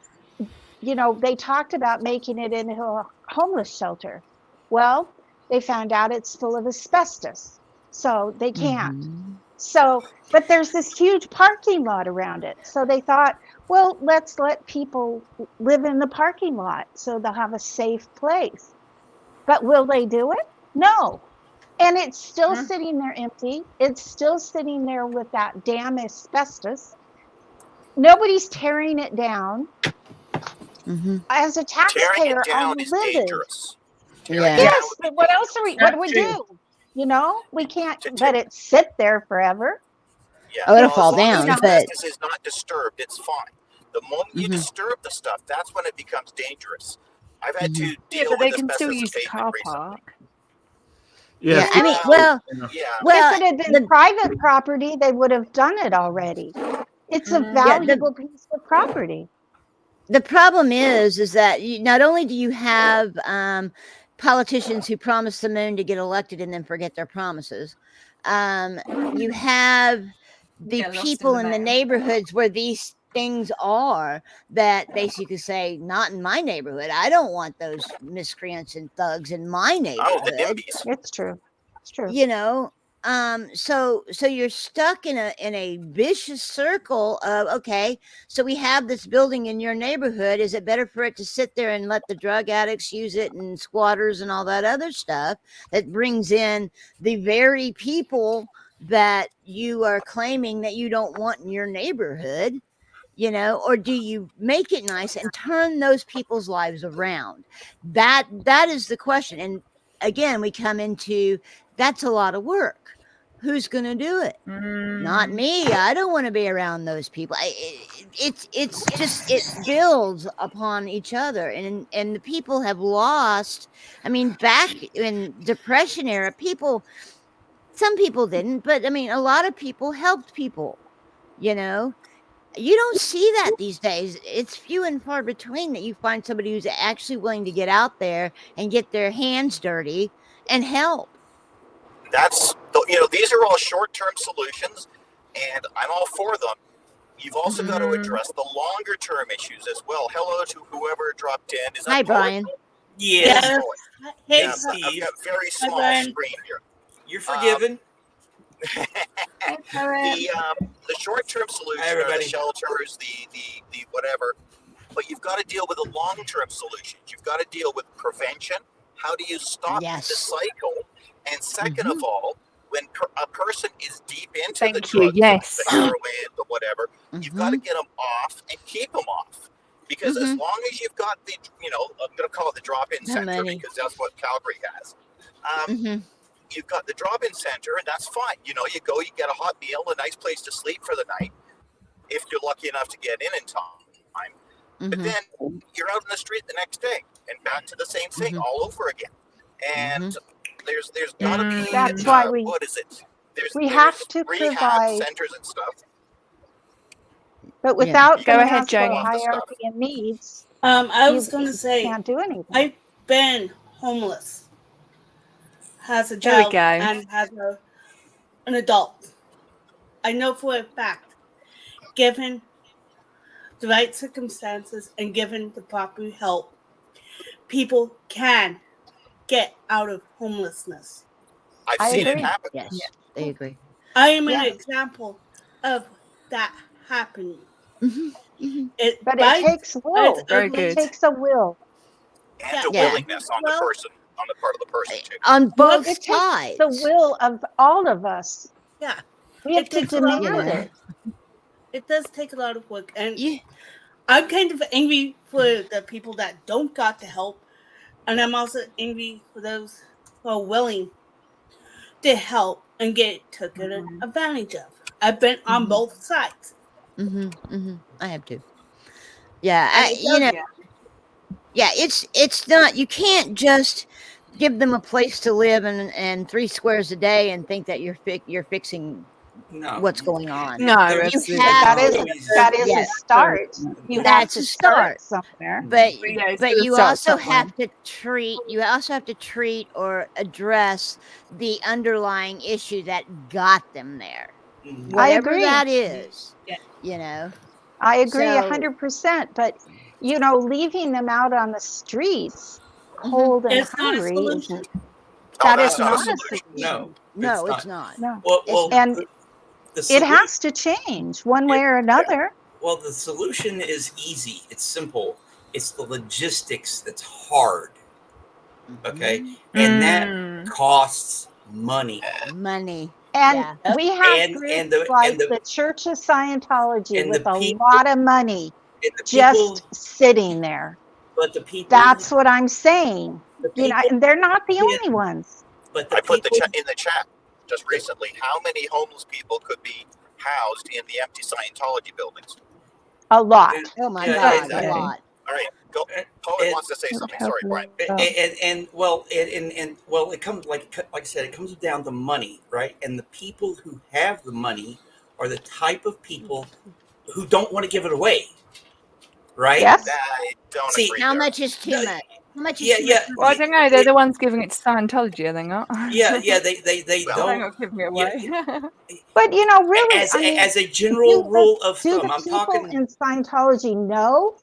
you know, they talked about making it into a homeless shelter. Well, they found out it's full of asbestos, so they can't. So, but there's this huge parking lot around it. So they thought, well, let's let people live in the parking lot so they'll have a safe place. But will they do it? No. And it's still sitting there empty. It's still sitting there with that damn asbestos. Nobody's tearing it down. As a taxpayer, Tearing it I'm down is livid. dangerous. Yeah. Yes, but what else are we? What do we do? You know, we can't let it sit there forever. Yeah. Oh, it'll Well, fall as long as down, the but- asbestos is not disturbed, it's fine. The moment you disturb the stuff, that's when it becomes dangerous. I've had to deal Yeah, but with they can still asbestos use the abatement car recently. park. Yeah, I mean, Well, well, Yeah. well, If it had been private property, they would have done it already. It's a valuable piece of property. the problem is that not only do you have politicians who promise the moon to get elected and then forget their promises, you have the Get lost in people the in the mail. neighborhoods where these things are that basically say, not in my neighborhood. I don't want those miscreants and thugs in my Oh, the neighborhood. NIMBYs. It's true. It's true. You know, so you're stuck in a vicious circle of, okay, so we have this building in your neighborhood. Is it better for it to sit there and let the drug addicts use it and squatters and all that other stuff that brings in the very people that you are claiming that you don't want in your neighborhood? You know, or do you make it nice and turn those people's lives around? That is the question. And again, we come into, that's a lot of work. Who's going to do it? Not me. I don't want to be around those people. It's just, it builds upon each other, and the people have lost. I mean, back in Depression era, some people didn't, but I mean, a lot of people helped people. You know, you don't see that these days. It's few and far between that you find somebody who's actually willing to get out there and get their hands dirty and help. That's, you know, these are all short-term solutions, and I'm all for them. You've also got to address the longer-term issues as well. Hello to whoever dropped in. Is that Hi, Paul? Brian. Yes. Paul? Hey, Yeah, I've Steve. got very small Brian. screen here. You're forgiven. The short-term solution Hi, are the everybody. shelters, the whatever, but you've got to deal with the long-term solutions. You've got to deal with prevention. How do you stop Yes. the cycle? And second of all, when a person is deep into the Thank you, drugs, yes. the heroin, the whatever, you've got to get them off and keep them off. Because as long as you've got the, you know, I'm going to call it the drop-in The center money. because that's what Calgary has. You've got the drop-in center, and that's fine. You know, you go, you get a hot meal, a nice place to sleep for the night, if you're lucky enough to get in time. But then you're out in the street the next day, and back to the same thing all over again. And there's got to be, That's why we- what is it? we have to rehab provide- centers and stuff. But without Go the ahead, Maslow Joni. hierarchy of needs, I was you going to say, can't do anything. been homeless, has a There we child, go. and has an adult, I know for a fact, given the right circumstances and given the proper help, people can get out of homelessness. I've I seen it agree. happen. Yes, they agree. I am an Yeah. example of that happening. Hmm hmm It, But it by, takes will. Very It good. takes a will. And a Yeah. willingness on the Well, person, on the part of the person too. On Well, both it takes sides. the will of all of us. yeah, We have it to takes a lot of demand Yeah. work. it. It does take a lot of work, and Yeah. I'm kind of angry for the people that don't got the help, and I'm also angry for those who are willing to help and get taken advantage of. I've been on Mhm. both sides, I have to. Yeah, and it you does. know, yeah. It's not. You can't just give them a place to live and 3 squares a day and think that you're fixing No. what's going on. No, There's absolutely have That not. is always- that is Yeah. a start. You have That's to a start start. somewhere. But Yeah, it's but gotta you start also somewhere. have to treat or address the underlying issue that got them there. Mhm. I Whatever agree. that is. Yeah. You know. I agree So 100%. But you know, leaving them out on the streets, Mhm. cold and It's not a hungry, solution. isn't No, that that's is not a not a solution. solution. No, No, it's not. No. Well, It's well, not. And the it solution, has to change one way or another. well, the solution is easy. It's simple. It's the logistics that's hard. Okay, Mhm. and that Mm. costs money. Money. And Yeah. we have And groups and the like and the the Church of Scientology and the with a people lot of money and the just people, sitting there. but the people, That's what I'm saying. the You know, people, and they're not the yeah, only ones. but the I put the people, in the chat just recently. How many homeless people could be housed in the empty Scientology buildings? A lot. Oh my Yeah, God, and- a lot. All right, go. and, Poet wants to say something. Sorry, Brian. and well, and well, it comes like I said, it comes down to money, right? And the people who have the money are the type of people who don't want to give it away, right? Yes. I don't See, agree How there. much is too No, much? How much is yeah, too yeah, much? Well, I don't know. They're the ones giving it to Scientology, are they not? yeah. They Well, They're don't. not giving it Yeah, away. But you know, really, as I mean, as a general rule of do thumb, the I'm people talking. in Scientology know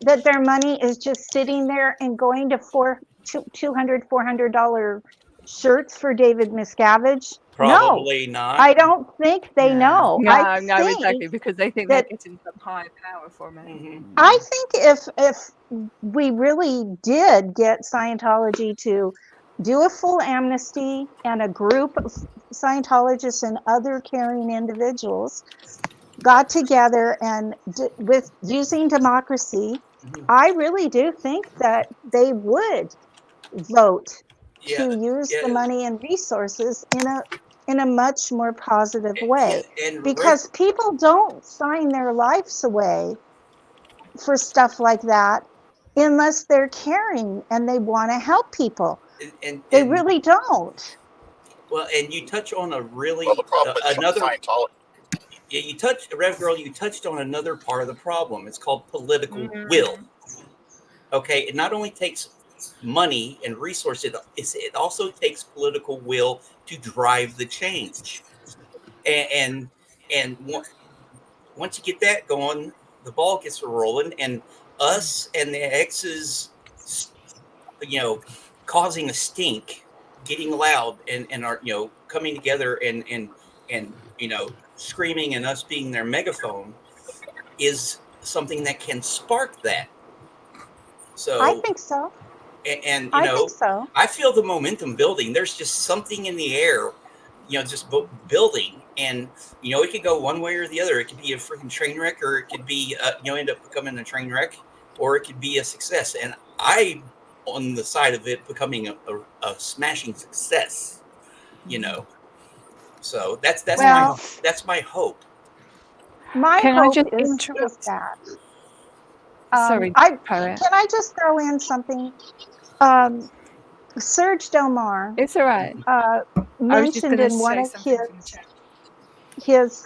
that their money is just sitting there and going to $200, $400 shirts for David Miscavige? No, Probably not. I don't think they know. I No, exactly, think because they think they're that getting some higher power from it. Mhm. I think if we really did get Scientology to do a full amnesty and a group of Scientologists and other caring individuals got together and with using democracy, Mhm. I really do think that they would vote Yeah, to use the yeah, money and resources in a much more positive way, yeah, and because people don't sign their lives away for stuff like that unless they're caring and they want to help people. They and really don't. well, and you touch on a really Well, the problem with another. Scientology. Yeah, you touched, Rev Girl. You touched on another part of the problem. It's called political Mm. will. Okay, it not only takes money and resources, it also takes political will to drive the change. And once you get that going, the ball gets rolling, and us and the exes, causing a stink, getting loud, and are coming together and screaming, and us being their megaphone is something that can spark that. So I think so. and I think so. I feel the momentum building. There's just something in the air, just building, and it could go one way or the other. It could be a freaking train wreck, or it could be end up becoming a train wreck, or it could be a success. And I on the side of it becoming a smashing success. So that's Well, my hope. my Can I hope just is interrupt? that. Sorry, Can Poet. I just throw in something? Serge Delmar It's all right. I was just mentioned going to in one say of something from the chat. his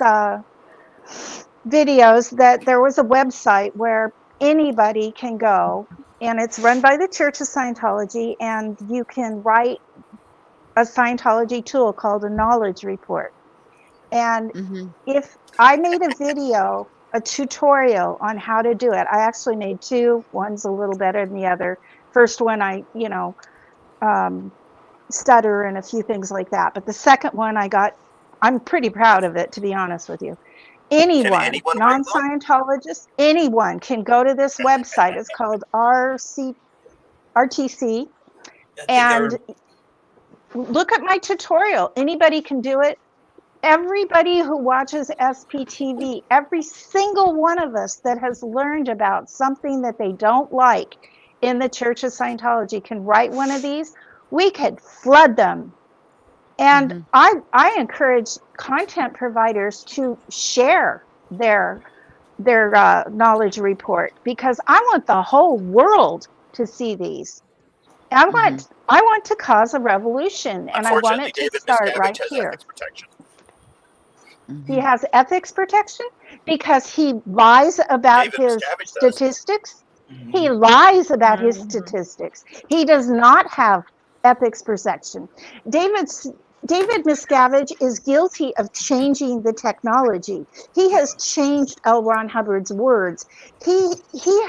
videos that there was a website where anybody can go and it's run by the Church of Scientology, and you can write a Scientology tool called a knowledge report. And Mm-hmm. if I made a video, a tutorial on how to do it, I actually made two. One's a little better than the other. First one, I, stutter and a few things like that. But the second one, I'm pretty proud of it, to be honest with you. Anyone, anyone write non-Scientologist, anyone can go to this website. It's called RTC, and look at my tutorial. Anybody can do it. Everybody who watches SPTV, every single one of us that has learned about something that they don't like in the Church of Scientology can write one of these. We could flood them. And I encourage content providers to share their knowledge report, because I want the whole world to see these. I want to cause a revolution, and I want it to David start Miscavige right has here. ethics protection. He has ethics protection because he lies about David his Miscavige does. statistics. He lies about his statistics. He does not have ethics protection. David Miscavige is guilty of changing the technology. He has changed L. Ron Hubbard's words. He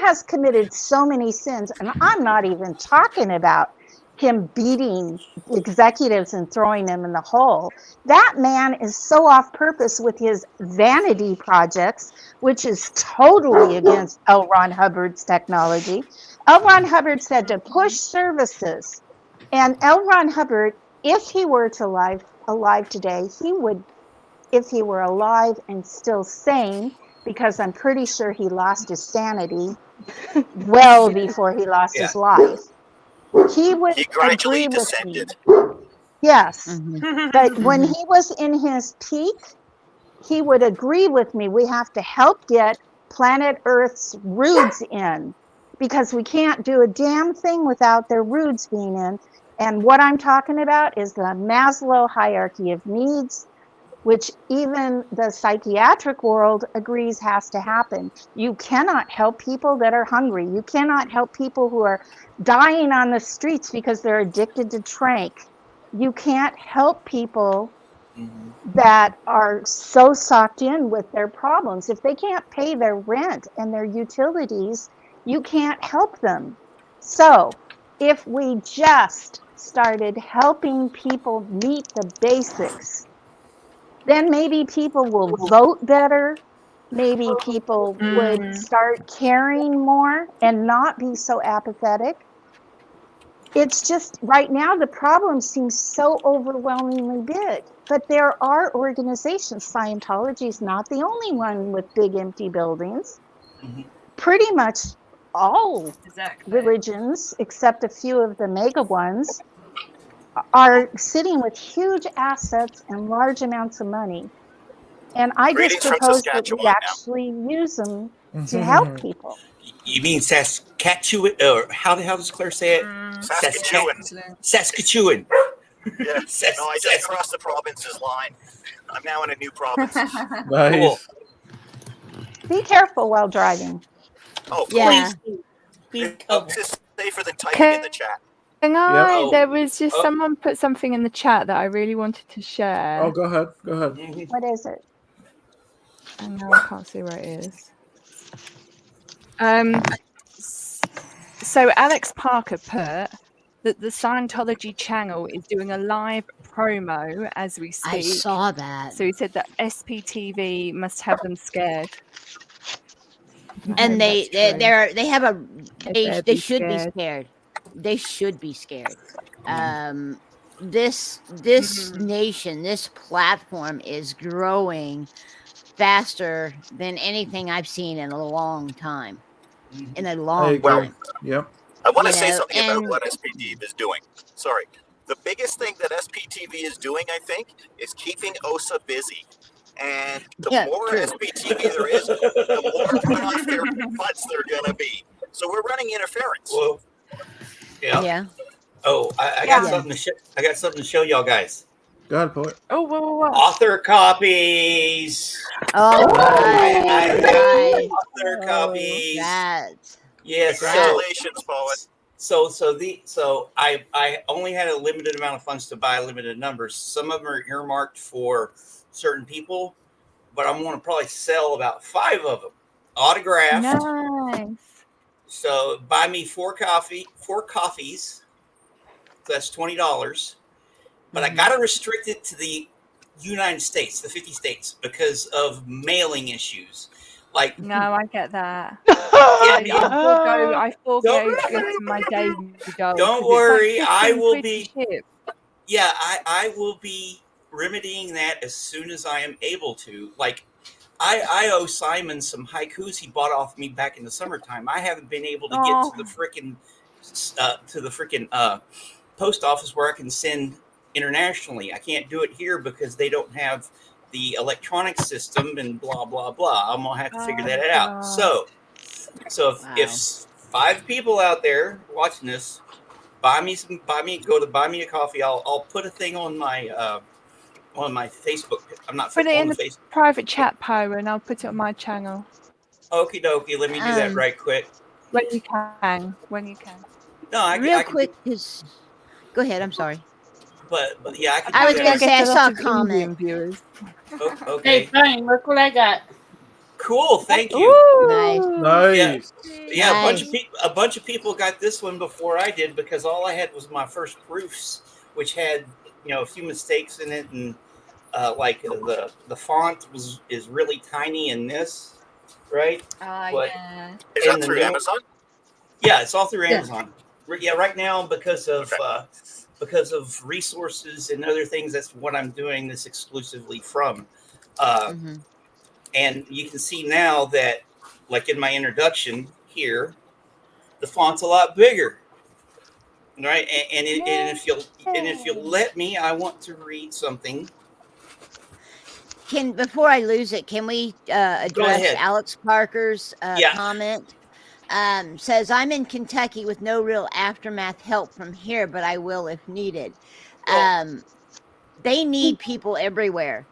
has committed so many sins, and I'm not even talking about him beating executives and throwing them in the hole. That man is so off purpose with his vanity projects, which is totally against L. Ron Hubbard's technology. L. Ron Hubbard said to push services. And L. Ron Hubbard, if he were alive today, he would, if he were alive and still sane, because I'm pretty sure he lost his sanity well before he lost his life. He would gradually agree with descended. me. Yes, but when he was in his peak, he would agree with me. We have to help get planet Earth's roots in, because we can't do a damn thing without their roots being in. And what I'm talking about is the Maslow hierarchy of needs, which even the psychiatric world agrees has to happen. You cannot help people that are hungry. You cannot help people who are dying on the streets because they're addicted to trank. You can't help people that are so sucked in with their problems. If they can't pay their rent and their utilities, you can't help them. So if we just started helping people meet the basics, then maybe people will vote better. Maybe people would start caring more and not be so apathetic. It's just right now the problem seems so overwhelmingly big, but there are organizations. Scientology is not the only one with big empty buildings. Pretty much all religions, except a few of the mega ones, are sitting with huge assets and large amounts of money. And I just propose that we actually use them to help people. You mean Saskatchewan, or how the hell does Claire say it? Saskatchewan. Saskatchewan. Yeah. No, I just crossed the provinces line. I'm now in a new province. Nice. Be careful while driving. Oh, Yeah. please. It's safer than typing in the chat. Hang on, Yep. there was just someone put something in the chat that I really wanted to share. Oh, go ahead. Go ahead. What is it? And now I can't see where it is. So Alex Parker put that the Scientology channel is doing a live promo as we speak. I saw that. So he said that SPTV must have them scared. And they have a they should be scared. scared. They should be scared. This nation, this platform is growing faster than anything I've seen in a long time. In a long time. Yep. I want to say know, something about and- what SPTV is doing. Sorry. The biggest thing that SPTV is doing, I think, is keeping OSA busy. And the more true. SPTV there is, the more put off their butts they're going to be. So we're running interference. Well, Yeah. Oh, I got something to show. I got something to show y'all guys. Go ahead, poet. Oh, whoa. Author copies. Oh, I got right. author copies. That's Yes. So Congratulations, poet. so I only had a limited amount of funds to buy limited numbers. Some of them are earmarked for certain people, but I'm going to probably sell about 5 of them autographed. Nice. So buy me 4 coffees. So that's $20. But I got to restrict it to the United States, the 50 states, because of mailing issues. Like, No, I get that. yeah, I forego getting my daily dose. don't worry, I will £15 be. to ship. Yeah, I will be remedying that as soon as I am able to. Like, I owe Simon some haikus he bought off me back in the summertime. I haven't been able to get to the freaking post office where I can send internationally. I can't do it here because they don't have the electronic system and blah blah blah. I'm gonna have to figure that out. So if 5 people out there watching this buy me a coffee, I'll put a thing on my Facebook. I'm not Put it on in the the Facebook. private chat, Pyro, and I'll put it on my channel. Okie dokie, let me do that right quick. When you can. No, real quick, because go ahead. I'm sorry. But yeah, I can. I was do gonna that. say I saw a Indian comment. viewers. Okay. Hey, fine. Look what I got. Cool. Thank you. Ooh. Nice. Yeah, Nice. a bunch of people got this one before I did because all I had was my first proofs, which had a few mistakes in it, and like the font is really tiny in this, right? But Yeah. Is in that the through new- Amazon? Yeah, it's all through Amazon. Yeah, right now because of resources and other things, that's what I'm doing this exclusively from. And you can see now that, like in my introduction here, the font's a lot bigger, right? And if you'll let me, I want to read something. Before I lose it, can we address ahead. Alex Parker's Yeah. comment? Says, I'm in Kentucky with no real aftermath help from here, but I will if needed. They need people everywhere.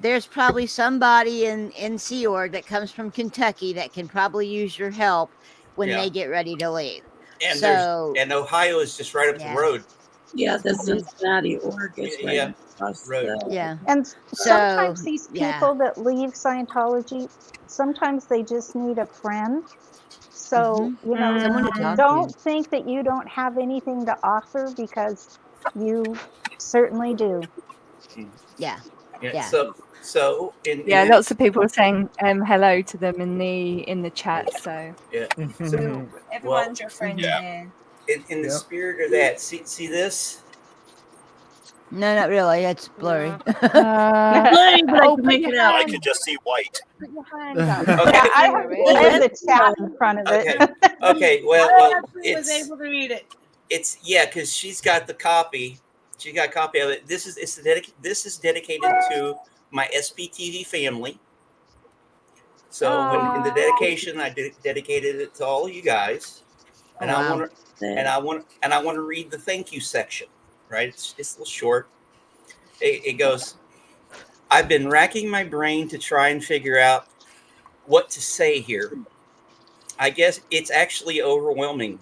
There's probably somebody in Sea Org that comes from Kentucky that can probably use your help when Yeah. they get ready to leave. And So and Ohio is just right up the road. Yeah, the Cincinnati org is right Yeah. across Road. the- yeah. And sometimes So, these yeah. people that leave Scientology, sometimes they just need a friend. So, Someone to talk don't to. think that you don't have anything to offer because you certainly do. Yeah. Yeah. So Yeah, lots of people are saying hello to them in the chat. So yeah. everyone's your friend here. In the spirit of that, see this? No, not really. It's blurry. Blurry, but I Oh, can make it out. I can just see white. Put your hand up. Okay. Yeah, I have the chat in front of it. Okay. Well, I actually was it's able to read it. because she's got the copy. She got a copy of it. This is dedicated to my SPTV family. So when in the dedication, I dedicated it to all of you guys, and I want to read the thank you section. Right, it's a little short. It goes, I've been racking my brain to try and figure out what to say here. I guess it's actually overwhelming.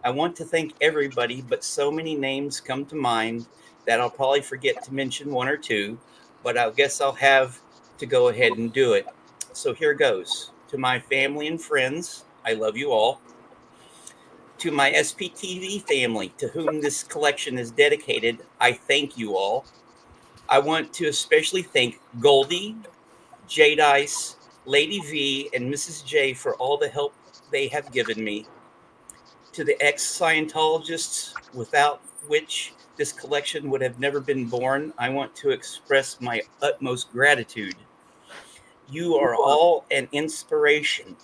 I want to thank everybody, but so many names come to mind that I'll probably forget to mention 1 or 2, but I guess I'll have to go ahead and do it. So here goes. To my family and friends, I love you all. To my SPTV family, to whom this collection is dedicated, I thank you all. I want to especially thank Goldie, Jade Ice, Lady V, and Mrs. J for all the help they have given me. To the ex-Scientologists, without which this collection would have never been born, I want to express my utmost gratitude. You are all an inspiration.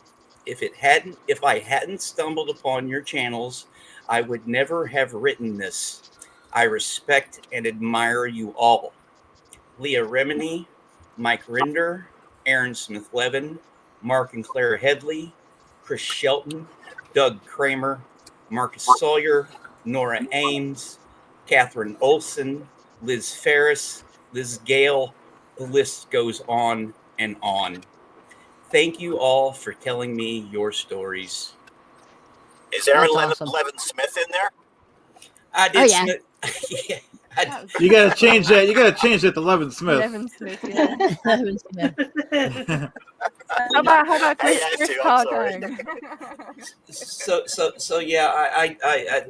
If I hadn't stumbled upon your channels, I would never have written this. I respect and admire you all. Leah Remini, Mike Rinder, Aaron Smith-Levin, Mark and Claire Headley, Chris Shelton, Doug Kramer, Marcus Sawyer, Nora Ames, Catherine Olson, Liz Ferris, Liz Gale. The list goes on and on. Thank you all for telling me your stories. Is Aaron That's awesome. Levin Smith in there? I did. Oh, yeah. Yeah, I, You gotta change that. You gotta change that to Levin Smith. Levin Smith, yeah. Levin Smith. How about Hey, Chris Stu, I'm sorry. Cardone? so yeah. I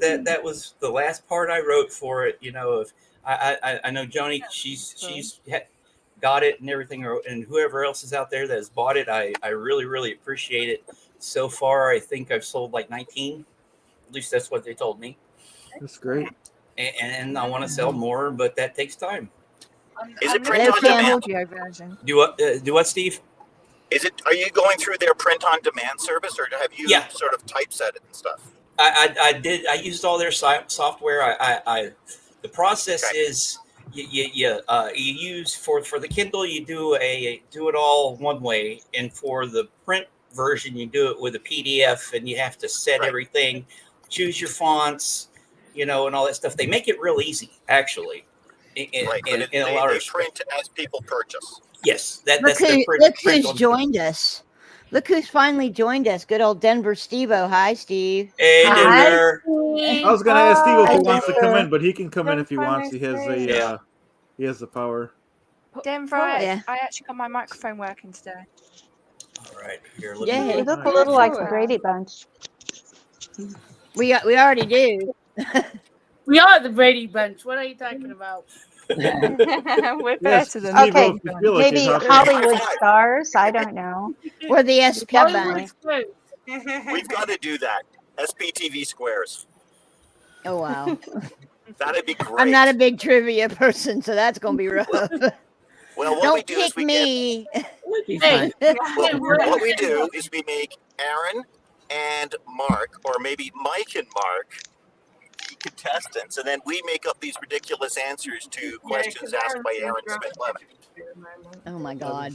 that was the last part I wrote for it. You know, if I know Joni, she's got it and everything, and whoever else is out there that has bought it, I really appreciate it. So far, I think I've sold like 19. At least that's what they told me. That's great. And I want to sell more, but that takes time. Is it I'm print looking on at the demand? audio version. Do what, Steve? Is it? Are you going through their print on demand service, or have you Yeah. sort of typeset it and stuff? I did. I used all their software. The process Okay. is you use for the Kindle, you do it all one way, and for the print version, you do it with a PDF, and you have to set Right. everything, choose your fonts, you know, and all that stuff. They make it real easy, actually. In Right, but a lot of they respects. print as people purchase. Yes, Look, that's the look print who's on- joined us. Look who's finally joined us. Good old Denver Steve-O. Hi, Steve. Hey, Hi, Denver. I was gonna ask Steve if he wants to come Denver. in, but he can come in if he wants. He has Yeah. he has the power. Denver, Yeah. I actually got my microphone working today. All right, here. Let Yeah. me You look a little like the Brady Bunch. We already do. We are the Brady Bunch. What are you talking about? We're Yes, better than Steve-O, Okay, if you feel like maybe it, hop in. Hollywood stars. I don't know. We're the SP Hollywood bunch. Squares. We've got to do that. SPTV squares. Oh, wow. That'd be great. I'm not a big trivia person, so that's going to be rough. Well, what we Don't do is pick we me. It would be Hey. fun. what we do is we make Aaron and Mark, or maybe Mike and Mark, contestants, and then we make up these ridiculous answers to questions asked by Aaron Smith Levin. Oh, my God.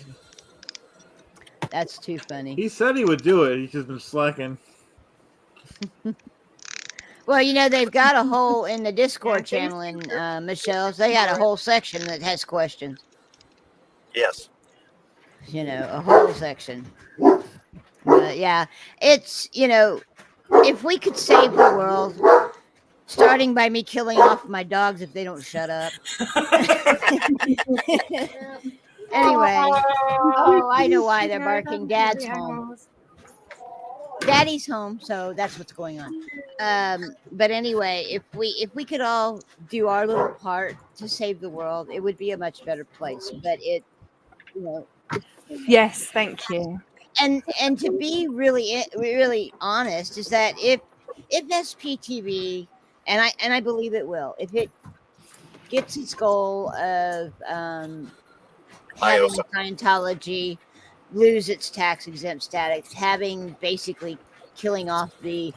That's too funny. He said he would do it. He's just been slacking. Well, you know, they've got a whole in the Discord channel in Michelle's. They got a whole section that has questions. Yes. You know, a whole section. Yeah, it's, you know, if we could save the world, starting by me killing off my dogs if they don't shut up. Anyway, oh, I know why they're barking. Dad's home. Daddy's home, so that's what's going on. But anyway, if we could all do our little part to save the world, it would be a much better place. But it, you know, Yes, thank you. and to be really honest, is that if SPTV, and I believe it will, if it gets its goal of having also. Scientology lose its tax exempt status, having basically killing off the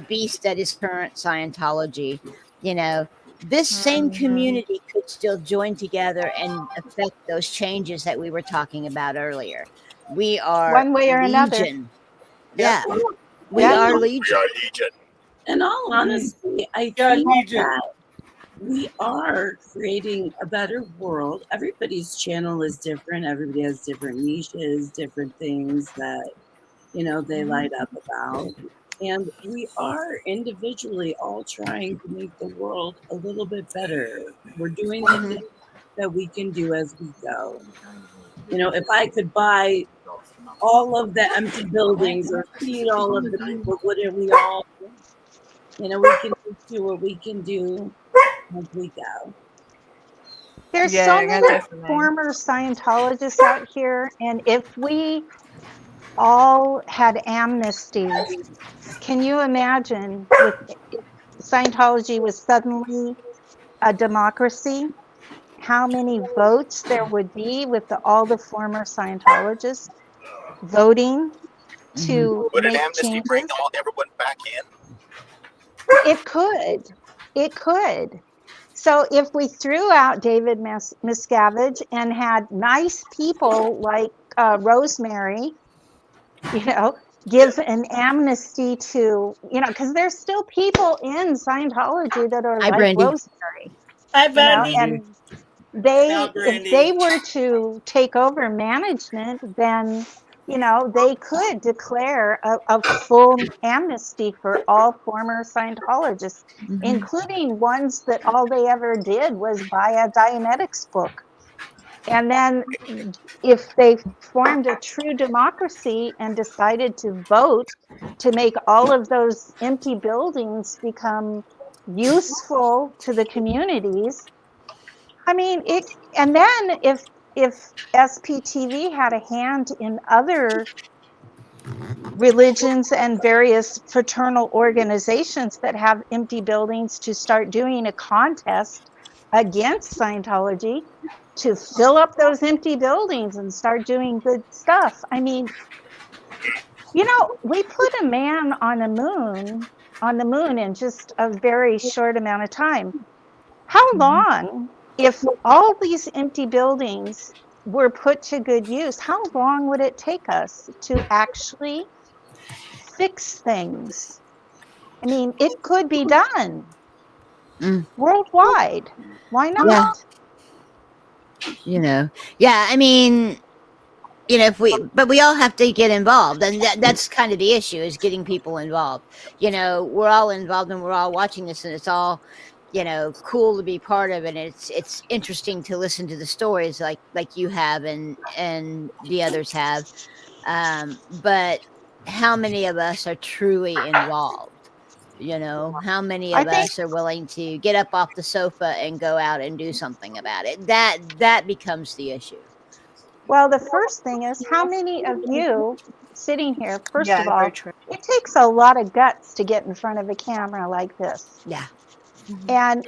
beast that is current Scientology, you know, this same community could still join together and affect those changes that we were talking about earlier. We are One way or another. Legion. Yeah, we Yeah. are We Legion. are Legion. In all honesty, I Yeah, think Legion. that we are creating a better world. Everybody's channel is different. Everybody has different niches, different things that, you know, they light up about. And we are individually all trying to make the world a little bit better. We're doing the things that we can do as we go. You know, if I could buy all of the empty buildings or feed all of the people, wouldn't we all? You know, we can do what we can do as we go. There's Yeah, so yeah, many definitely. former Scientologists out here, and if we all had amnesty, can you imagine if Scientology was suddenly a democracy, how many votes there would be with all the former Scientologists voting to Would an make amnesty changes? bring everyone back in? It could. It could. So if we threw out David Miscavige and had nice people like Rosemary, you know, give an amnesty to, you know, because there's still people in Scientology that are Hi, like Brandy. Rosemary, Hi, you know, Brandy. and they, Now, if Brandy. they were to take over management, then they could declare a full amnesty for all former Scientologists, including ones that all they ever did was buy a Dianetics book. And then if they formed a true democracy and decided to vote to make all of those empty buildings become useful to the communities, I mean, and then if SPTV had a hand in other religions and various fraternal organizations that have empty buildings to start doing a contest against Scientology to fill up those empty buildings and start doing good stuff. I mean, we put a man on the moon in just a very short amount of time. How long, if all these empty buildings were put to good use, how long would it take us to actually fix things? I mean, it could be done worldwide. Why not? I mean, but we all have to get involved, and that's kind of the issue, is getting people involved. We're all involved and we're all watching this, and it's all cool to be part of it. And it's interesting to listen to the stories like you have and the others have, but how many of us are truly involved? How many of us are willing to get up off the sofa and go out and do something about it? That becomes the issue. Well, the first thing is, how many of you sitting here, first of all, it takes a lot of guts to get in front of a camera like this. Yeah. And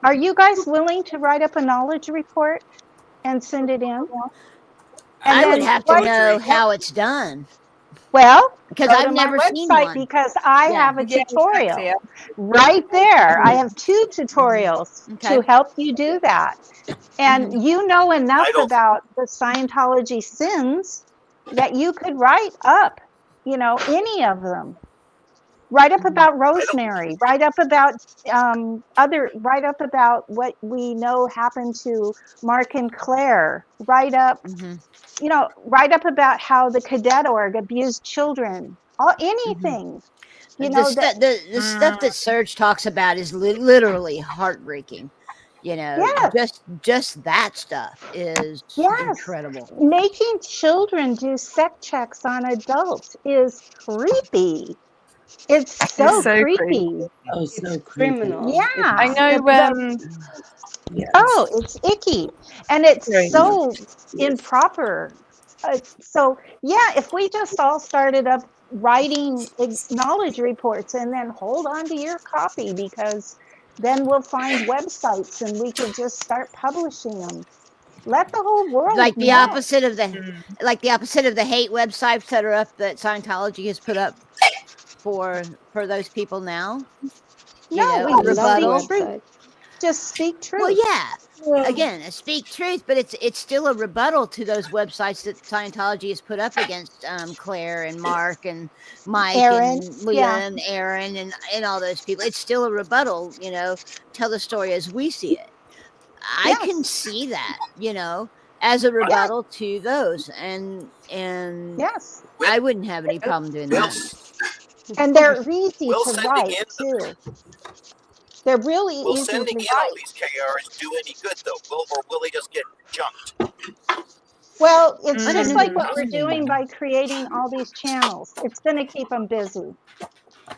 are you guys willing to write up a knowledge report and send it in? And I would have to know how it's done. Well, because go I've to my never seen website, one. because I have a tutorial right there. I have 2 tutorials to help you do that. And enough about the Scientology sins that you could write up, any of them. Write up about Rosemary, write up about write up about what we know happened to Mark and Claire, write up, write up about how the cadet org abused children, anything. The stuff that Serge talks about is literally heartbreaking. Just that stuff is incredible. Making children do sex checks on adults is creepy. It's so creepy. Oh, so criminal. Yeah, I know. Oh, it's icky, and it's so improper. So yeah, if we just all started up writing knowledge reports and then hold on to your copy, because then we'll find websites and we can just start publishing them. Let the whole world like the know. opposite of the hate websites that are up, that Scientology has put up for those people now. No, we rebuttal. speak truth. Just speak truth. Well, yeah. Again, speak truth, but it's still a rebuttal to those websites that Scientology has put up against Claire and Mark and Mike Aaron, and Leah and Aaron and all those people. It's still a rebuttal, tell the story as we see it. I can see that, as a rebuttal to those, and yes, I wouldn't have any problem doing that. And they're easy to write too. They're really Will easy sending to in all write. these KRs do any good though? Or will they just get junked? Well, it's just like what we're doing by creating all these channels. It's going to keep them busy.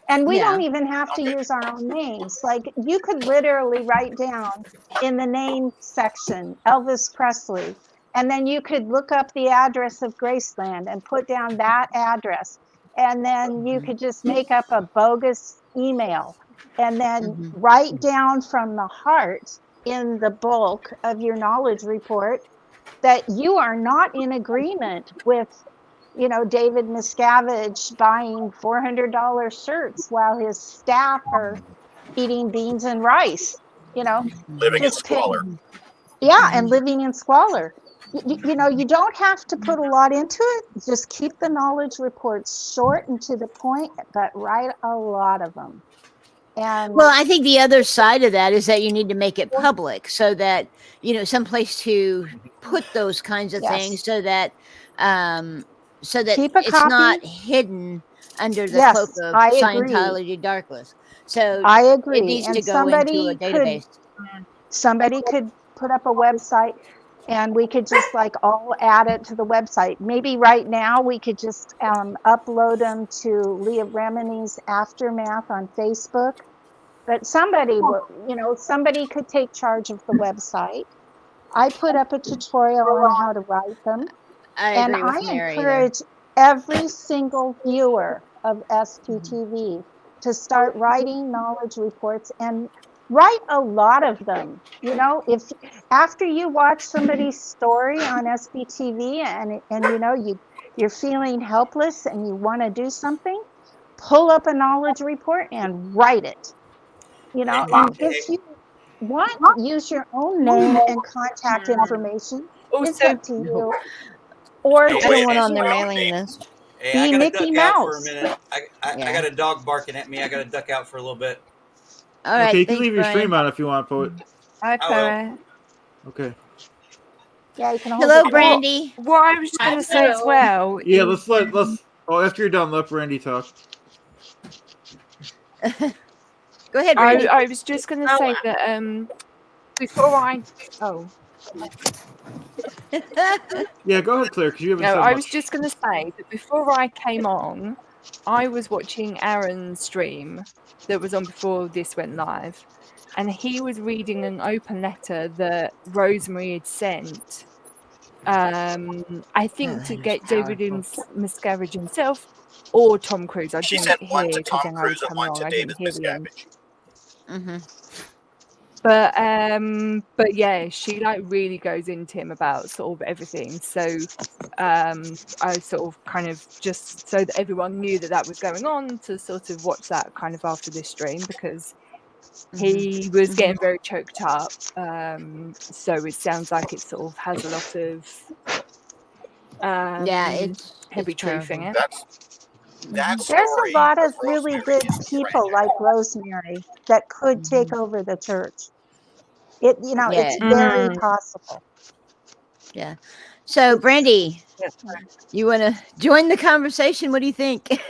And we don't even have to use our own names. Like, you could literally write down in the name section Elvis Presley, and then you could look up the address of Graceland and put down that address. And then you could just make up a bogus email and then write down from the heart in the bulk of your knowledge report that you are not in agreement with, David Miscavige buying $400 shirts while his staff are eating beans and rice, Living in squalor. And living in squalor. You don't have to put a lot into it. Just keep the knowledge reports short and to the point, but write a lot of them. And well, I think the other side of that is that you need to make it public, so that someplace to put those kinds of things, so that so that Keep a it's copy. not hidden under the Yes, cloak of I agree. Scientology darklist. So I agree. it needs And to go into a database. Somebody could put up a website and we could just like all add it to the website. Maybe right now we could just upload them to Leah Remini's Aftermath on Facebook. But somebody, somebody could take charge of the website. I put up a tutorial on how to write them. I agree with I Mary there. encourage every single viewer of SPTV to start writing knowledge reports and write a lot of them. If after you watch somebody's story on SPTV and you're feeling helpless and you want to do something, pull up a knowledge report and write it. And if you want, use your own name and contact information. It's Also, up to you. Or Hey, I don't wait, want hey, on their hey, mailing hey, list. Hey, I Be gotta Mickey duck out for a Mouse. minute. I got a dog barking at me. I gotta duck out for a little bit. All right. Okay, you can Thanks, leave your Brian. stream on if you want, Poet. hi, I will. Chloe. Okay. Yeah, you can hold Hello, it. Brandy. What I was going to say as well. Yeah, is, let's. Oh, after you're done, let Brandy talk. Go ahead, Brandy. I was just going to say that before I. Oh. Yeah, go ahead, Claire, because you haven't No, said I much. was just going to say that before I came on, I was watching Aaron's stream that was on before this went live, and he was reading an open letter that Rosemary had sent. I think to get David Miscavige himself or Tom Cruise. I She didn't sent hear one to because Tom then I was Cruise and coming one on. to I didn't David hear the end. Miscavige. But yeah, she like really goes into him about sort of everything. So I sort of kind of just so that everyone knew that was going on to sort of watch that kind of after this stream because he was getting very choked up. So it sounds like it sort of has a lot of Yeah, it's heavy truth in it. That There's story a lot of with really Rosemary good is people tragic. like Rosemary that could take over the church. It's very possible. Yeah. So, Brandy, you want to join the conversation? What do you think?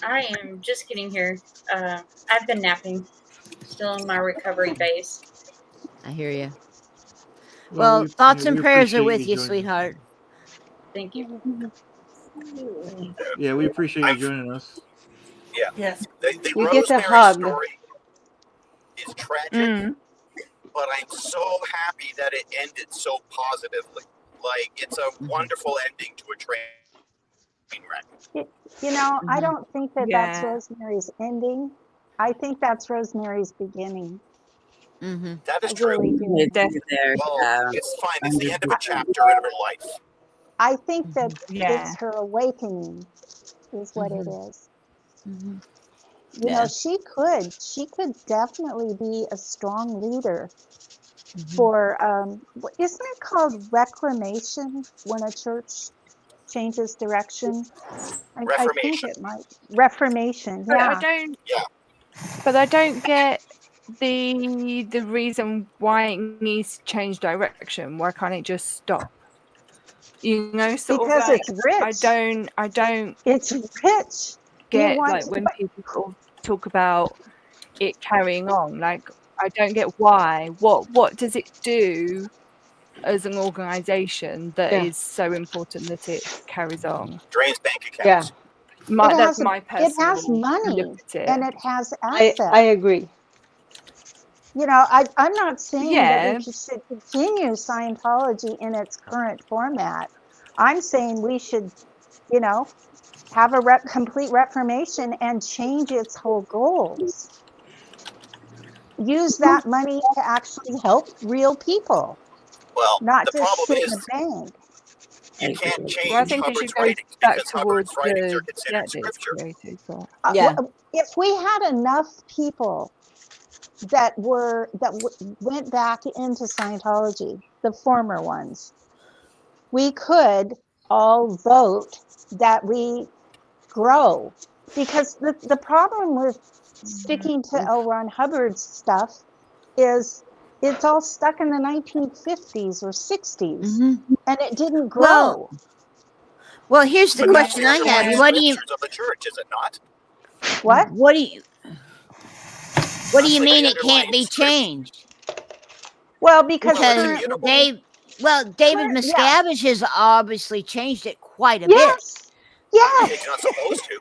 I am just getting here. I've been napping, still in my recovery phase. I hear you. Well, thoughts and prayers are with you, sweetheart. Thank you. Yeah, we appreciate you joining us. Yeah. Yes. The You get a Rosemary hug. story is tragic, but I'm so happy that it ended so positively. Like, it's a wonderful ending to a train wreck. I don't think that's Yeah. Rosemary's ending. I think that's Rosemary's beginning. That is I true. really do. Well, it's fine. It's the end of a chapter in her life. I think that Yeah. it's her awakening is what it is. Yeah. She could definitely be a strong leader for isn't it called reclamation when a church changes direction? I think it might. Reformation, But yeah. I don't get the reason why it needs to change direction. Why can't it just stop? Sort Because of like, it's rich. I don't It's rich. get like when people sort of talk about it carrying on. Like I don't get why. What does it do as an organization that is so important that it carries on? Drains bank accounts. That's my personal. It has money look at it. and it has assets. I agree. I'm not saying that we should continue Scientology in its current format. I'm saying we should, have a complete reformation and change its whole goals. Use that money to actually help real people, Well, not the just problem sit in is a bank. you can't change Well, I think it Hubbard's should go writings back because towards Hubbard's writings are the considered debt it's scripture. created. But Yeah. If we had enough people that went back into Scientology, the former ones, we could all vote that we grow. Because the problem with sticking to L. Ron Hubbard's stuff is it's all stuck in the 1950s or 60s and it didn't grow. Well, here's the But that's question I the have. underlying What do you scriptures of the church, is it not? What? what do you That's like mean the it can't underlying be scripture. changed? Well, because Well, it's Because currently, David yeah, Miscavige has obviously changed it quite a bit. yes, yes. He's not supposed to.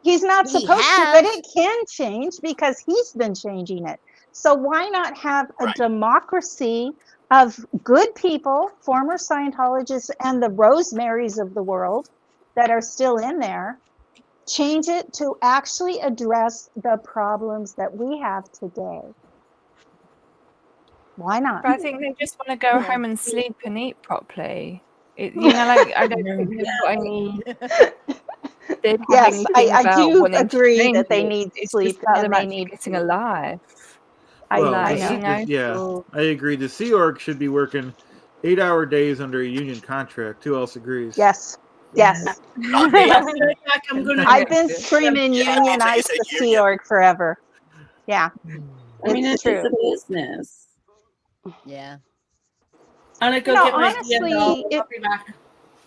He's not He supposed to, but has. it can change because he's been changing it. So why not have a Right. democracy of good people, former Scientologists and the Rosemarys of the world that are still in there, change it to actually address the problems that we have today? Why not? But I think they just want to go Yeah. home and sleep and eat properly. Like I don't think they've got any. They don't have Yes, anything I about do wanting to agree change that they it. need It's sleep just about and them they actually need getting food. alive. I Well, Like, know. you know, yeah, so I agree. The Sea Org should be working 8-hour days under a union contract. Who else agrees? Yes, yes. Not me. After the attack, I'm gonna. I've been screaming Yeah, unionize you the said Sea union. Org forever. Yeah, I mean, it's it is true. a business. Yeah. I'm gonna go You know, get my honestly, DSL. I'll be back.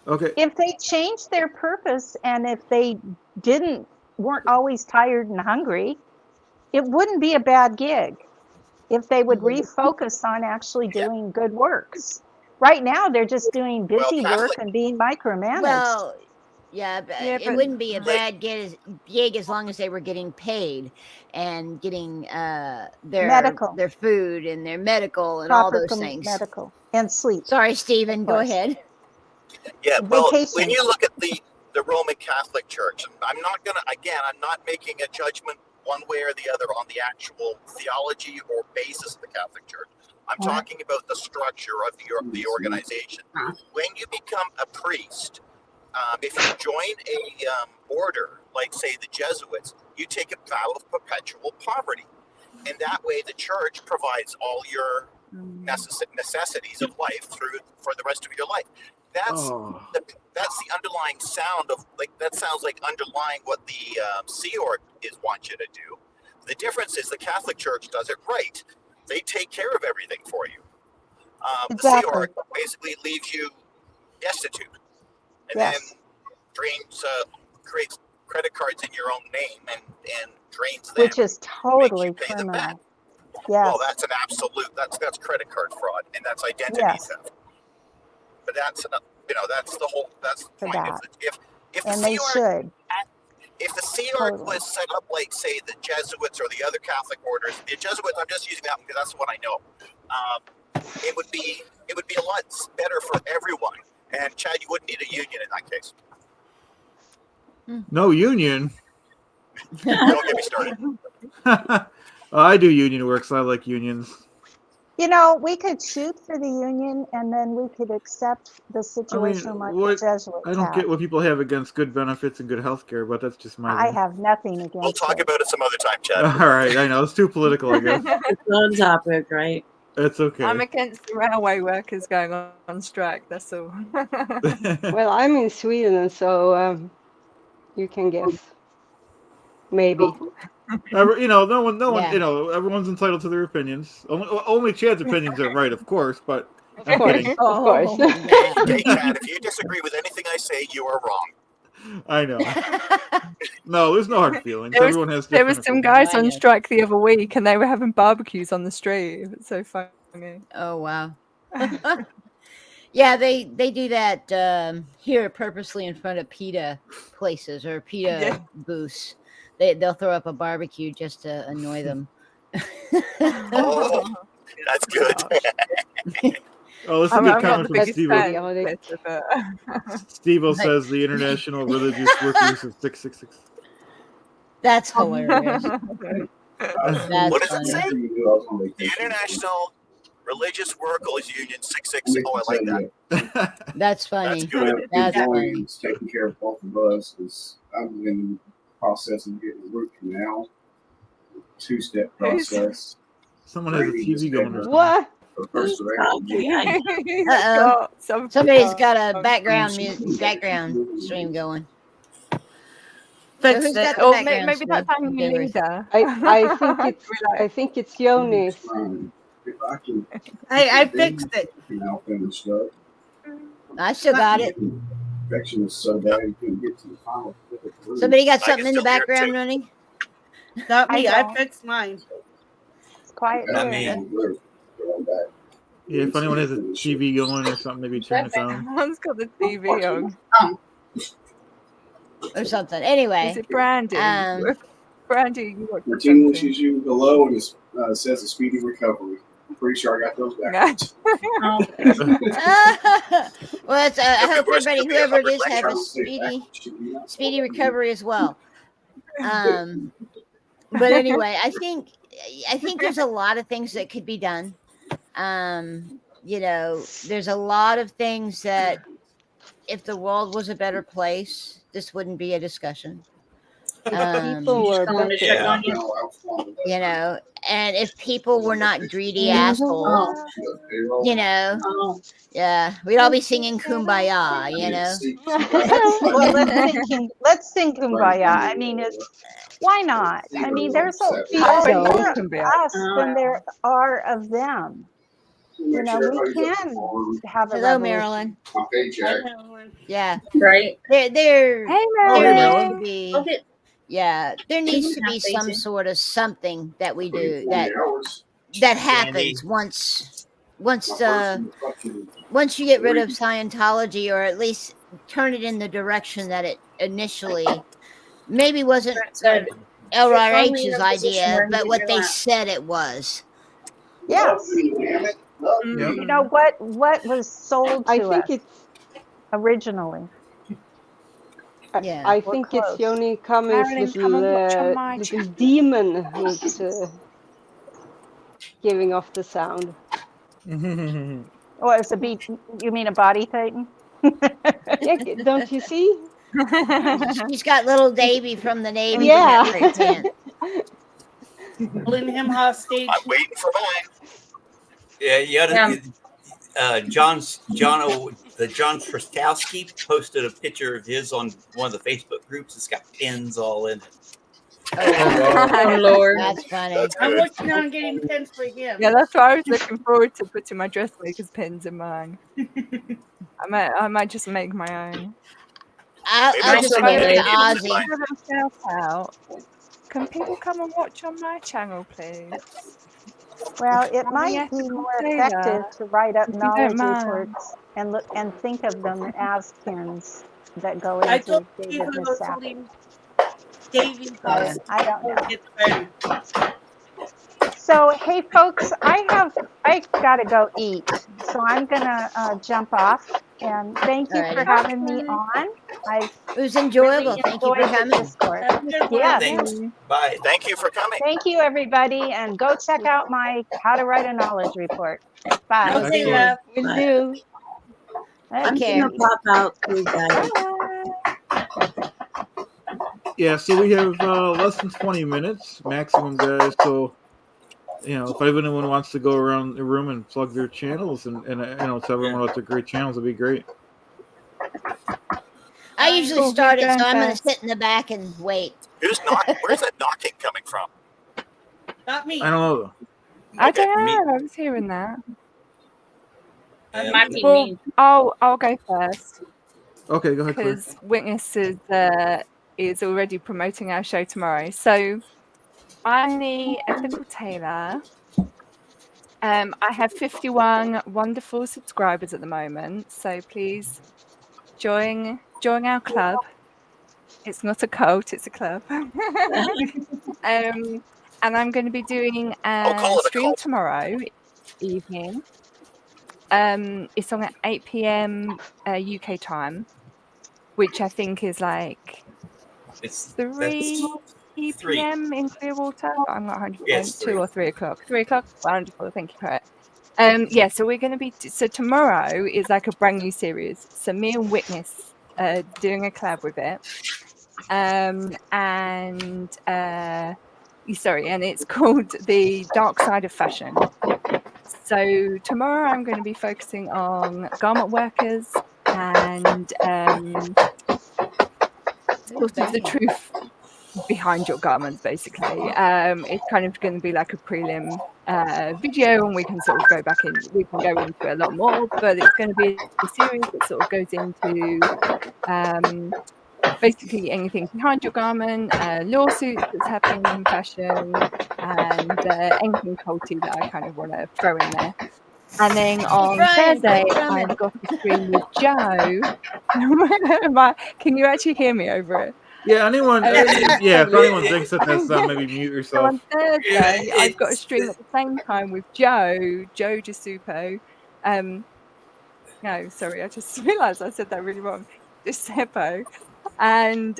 Okay. if they changed their purpose and if they weren't always tired and hungry, it wouldn't be a bad gig if they would refocus on actually doing good works. Right now, they're just doing Well, busy work Catholic, and being micromanaged. Well, yeah, but yeah, it but wouldn't be a like, bad gig as long as they were getting paid and getting Medical, their food and their medical and all proper those things. medical, and sleep, Sorry, of Stephen, go course. ahead. yeah, well, when Vacation. you look at the Roman Catholic Church, and I'm not making a judgment one way or the other on the actual theology or basis of the Catholic Church. I'm talking about the structure of the organization. When you become a priest, if you join a order, like say the Jesuits, you take a vow of perpetual poverty, and that way the church provides all your necessities of life for the rest of your life. That's Oh, the underlying sound of that sounds like underlying what the Sea Org wants you to do. The difference is the Catholic Church does it right. They take care of everything for you. The Sea Exactly. Org basically leaves you destitute, and Yes. then creates credit cards in your own name and drains them, Which is makes totally you pay them back. criminal. Yes. Well, that's an absolute. That's credit card fraud, and that's identity Yes. theft. But that's that's the whole. That's the For point. that. If the And they Sea Org should. if the Sea Org Totally. was set up like, say, the Jesuits or the other Catholic orders, the Jesuits, I'm just using that one because that's what I know. It would be a lot better for everyone. And Chad, you wouldn't need a union in that case. no union. Don't get me started. I do union work, so I like unions. You know, we could shoot for the union and then we could accept the I mean, situation like the what? Jesuits I don't have. get what people have against good benefits and good health care, but that's just my. I thing. have nothing against We'll talk it. about it some other time, Chad. All right, I know it's too political. I guess It's on topic, right? it's okay. I'm against the railway workers going on strike. That's all. Well, I'm in Sweden, and so you can guess. Maybe. No one, Yeah. everyone's entitled to their opinions. Only Chad's opinions are right, of course, but Of I'm course, kidding. of course. Okay, Chad, if you disagree with anything I say, you are wrong. I know. No, there's no hard feelings. There was- Everyone has. There was different some opinions. guys on strike the other week, and they were having barbecues on the street. It's so funny. Oh wow. Yeah, they do that here purposely in front of PETA places or PETA Yeah. booths. They'll throw up a barbecue just to annoy them. Oh, that's good. Oh, this is a I'm good not comment the from biggest Steve. fan, Chaotic. but Steve says the International Religious Workers is 666. That's hilarious. That's What does it funny. say? The International Religious Workers Union 666. Oh, I like that. That's funny. That's good. That's funny. It's taking care of both of us because I'm in the process of getting a root canal, two-step process. Someone has a TV going. Or something. What? For perseverance. Uh-oh. Somebody's got a Oh, background stream going. Fixed who's it. got the Or background maybe that's stream? our new leader. I think it's Jonas. If I can, I fixed it. canal finished up. I still got it. infection was so bad you couldn't get to the final. Somebody got I something can in the still hear it, background too. running? Not me. I I don't. fixed mine. It's quiet Not here. me. Yeah, if anyone has a TV going or something, maybe turn it down. Someone's got the TV on. Or something. Anyway. Is it Brandy? Brandy, you watch Martina something. wishes you hello and says a speedy recovery. I'm pretty sure I got those backwards. Well, it's, I hope course, everybody, could be a whoever it Hubbard is, have a lecture. speedy recovery as well. But anyway, I think there's a lot of things that could be done. You know, there's a lot of things that if the world was a better place, this wouldn't be a discussion. People were better. You know, and if people were not greedy assholes, you know, yeah, we'd all be singing Kumbaya, you know. Well, let's sing Kumbaya. I mean, why not? I mean, there's more of us than there are of them. You know, we can have a Hello, revolution. Marilyn. Hey, Jack. Yeah. Right. There Hey, there Marilyn. needs to be, Look at yeah, there needs to be some sort of something that we do that happens once you get rid of Scientology, or at least turn it in the direction that it initially maybe wasn't LRH's idea, but what they said it was. Yes. You know what was sold to I think us it's. originally. Yeah. I We're think close. it's Yoni Cummings' Marilyn, come and watch on my little demon who's giving off the sound. Oh, it's a beat. You mean a body titan? Yeah, don't you see? She's got little Davy from the Navy. Yeah. in that pants. Holding him hostage. I'm waiting for mine. Yeah, John Frostowski posted a picture of his on one of the Facebook groups. It's got pins all in it. Oh Lord. That's funny. I'm working on getting pins for him. Yeah, that's why I was looking forward to putting my dressmaker's pins in mine. I might just make my own. I'll just give it to Ozzy. Shout out. Can people come and watch on my channel, please? Well, it Oh, might yes, be I can more say effective that. to write up If you knowledge don't mind. reports and look and think of them as pins that go I into told David you I was Missapi. holding Davy Yeah, I don't know. It's ready. So, hey, folks, I got to go eat. So I'm going to jump off. And thank you for Alrighty. having me on. I've It was enjoyable. really Thank you for enjoyed the coming. Discord. Have a good one. Yes. Thanks. Bye. Thank you for coming. Thank you, everybody. And go check out my How to Write a Knowledge Report. Bye. Okay, Excellent. Ralph. Will do. I'm Okay. gonna pop out too, guys. Yeah, so we have less than 20 minutes maximum, guys. So, you know, if anyone wants to go around the room and plug their channels and you know, tell everyone about their great channels, it'd be great. I usually Cool, start it, going so I'm going to first. sit in the back and wait. Who's knocking? Where's that knocking coming from? Not me. I don't know. I Okay, don't me- know. I was hearing that. That might be Well, me. I'll go first Okay, go ahead, Claire. because Witness is already promoting our show tomorrow. So I'm the ethical tailor. I have 51 wonderful subscribers at the moment, so please join our club. It's not a cult; it's a club. And I'm going to be doing I'll a call it a stream cult. tomorrow evening. It's on at 8 p.m. UK time, which I think is like It's 3 3. p.m. in Clearwater. I'm not 100%. Yes, 2 3. or 3 o'clock. 3 o'clock. Wonderful. Thank you for it. Yeah, so we're going to be. So tomorrow is like a brand new series. So me and Witness doing a collab with it. And it's called The Dark Side of Fashion. So tomorrow I'm going to be focusing on garment workers and sort of the truth behind your garments, basically. It's kind of going to be like a prelim video, and we can sort of go into a lot more, but it's going to be a series that sort of goes into basically anything behind your garment, lawsuits that's happening in fashion, and anything culty that I kind of want to throw in there. And then on Brian, Thursday, quit drumming. I've got a stream with Joe. Can you actually hear me over it? Yeah, anyone? Yeah, if anyone thinks that that's maybe mute So yourself. on Thursday, Yeah, I've got a stream at the same time with Joe Gisupo. No, sorry, I just realised I said that really wrong. Giuseppe. And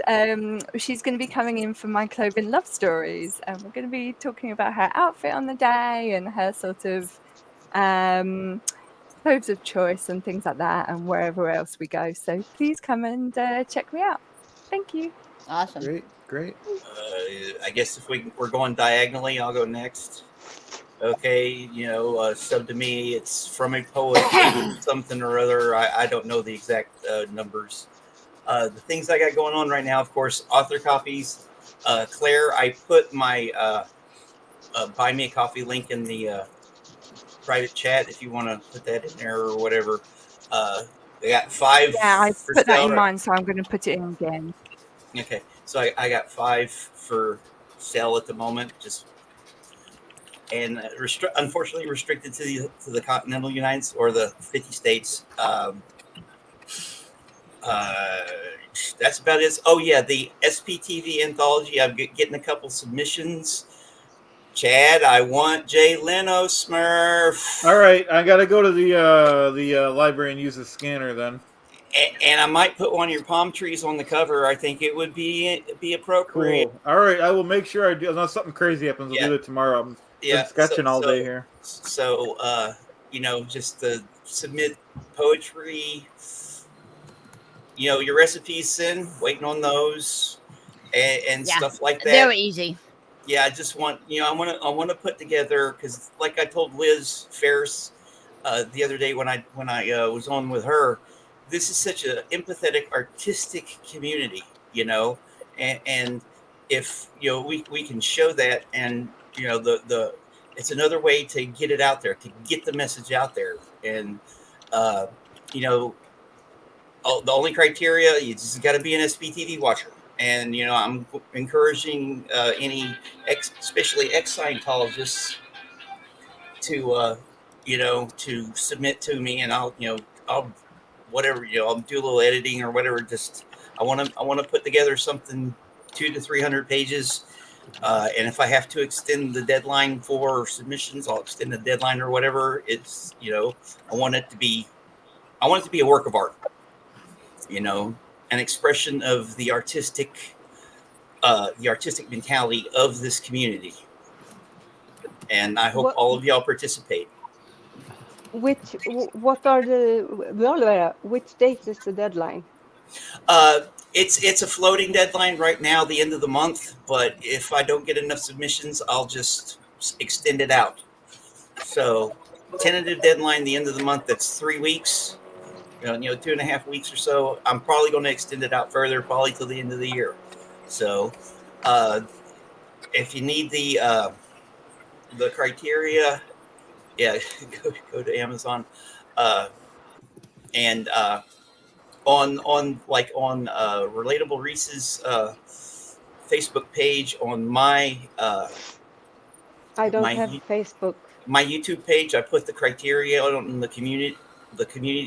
she's going to be coming in for my Cloven Love Stories. And we're going to be talking about her outfit on the day and her sort of clothes of choice and things like that, and wherever else we go. So please come and check me out. Thank you. Awesome. Great. I guess if we're going diagonally, I'll go next. Okay, sub to me, it's from a poet, something or other. I don't know the exact numbers. The things I got going on right now, of course, author copies. Claire, I put my buy me a coffee link in the private chat if you want to put that in there or whatever. I got 5. Yeah, I for put that sale in right- mine, so I'm going to put it in again. Okay, so I got 5 for sale at the moment, and unfortunately restricted to the continental United States or the 50 states. That's about it. Oh yeah, the SPTV anthology. I'm getting a couple submissions. Chad, I want Jay Leno Smurf. All right, I got to go to the library and use the scanner then. And I might put one of your palm trees on the cover. I think it would be appropriate. Cool. All right, I will make sure I do. Unless something crazy happens, I'll do it tomorrow. I'm been sketching all day here. So, just to submit poetry, your recipes in, waiting on those, and Yeah, stuff like that. They're easy. Yeah, I just want, I want to put together, because like I told Liz Ferris the other day when I was on with her, this is such an empathetic, artistic community, and if we can show that, and it's another way to get it out there, to get the message out there, and the only criteria, you just got to be an SPTV watcher. And I'm encouraging especially ex-Scientologists to to submit to me, and I'll whatever, I'll do a little editing or whatever. Just I want to put together something 200 to 300 pages, and if I have to extend the deadline for submissions, I'll extend the deadline or whatever. It's I want it to be a work of art, an expression of the artistic mentality of this community, and I hope all of y'all participate. Which date is the deadline? It's a floating deadline right now, the end of the month. But if I don't get enough submissions, I'll just extend it out. So, tentative deadline, the end of the month. That's 3 weeks. 2.5 weeks or so. I'm probably going to extend it out further, probably till the end of the year. So, if you need the criteria, yeah, go to Amazon, and on Relatable Reese's Facebook page, on my I don't have Facebook. My YouTube page, I put the criteria on the community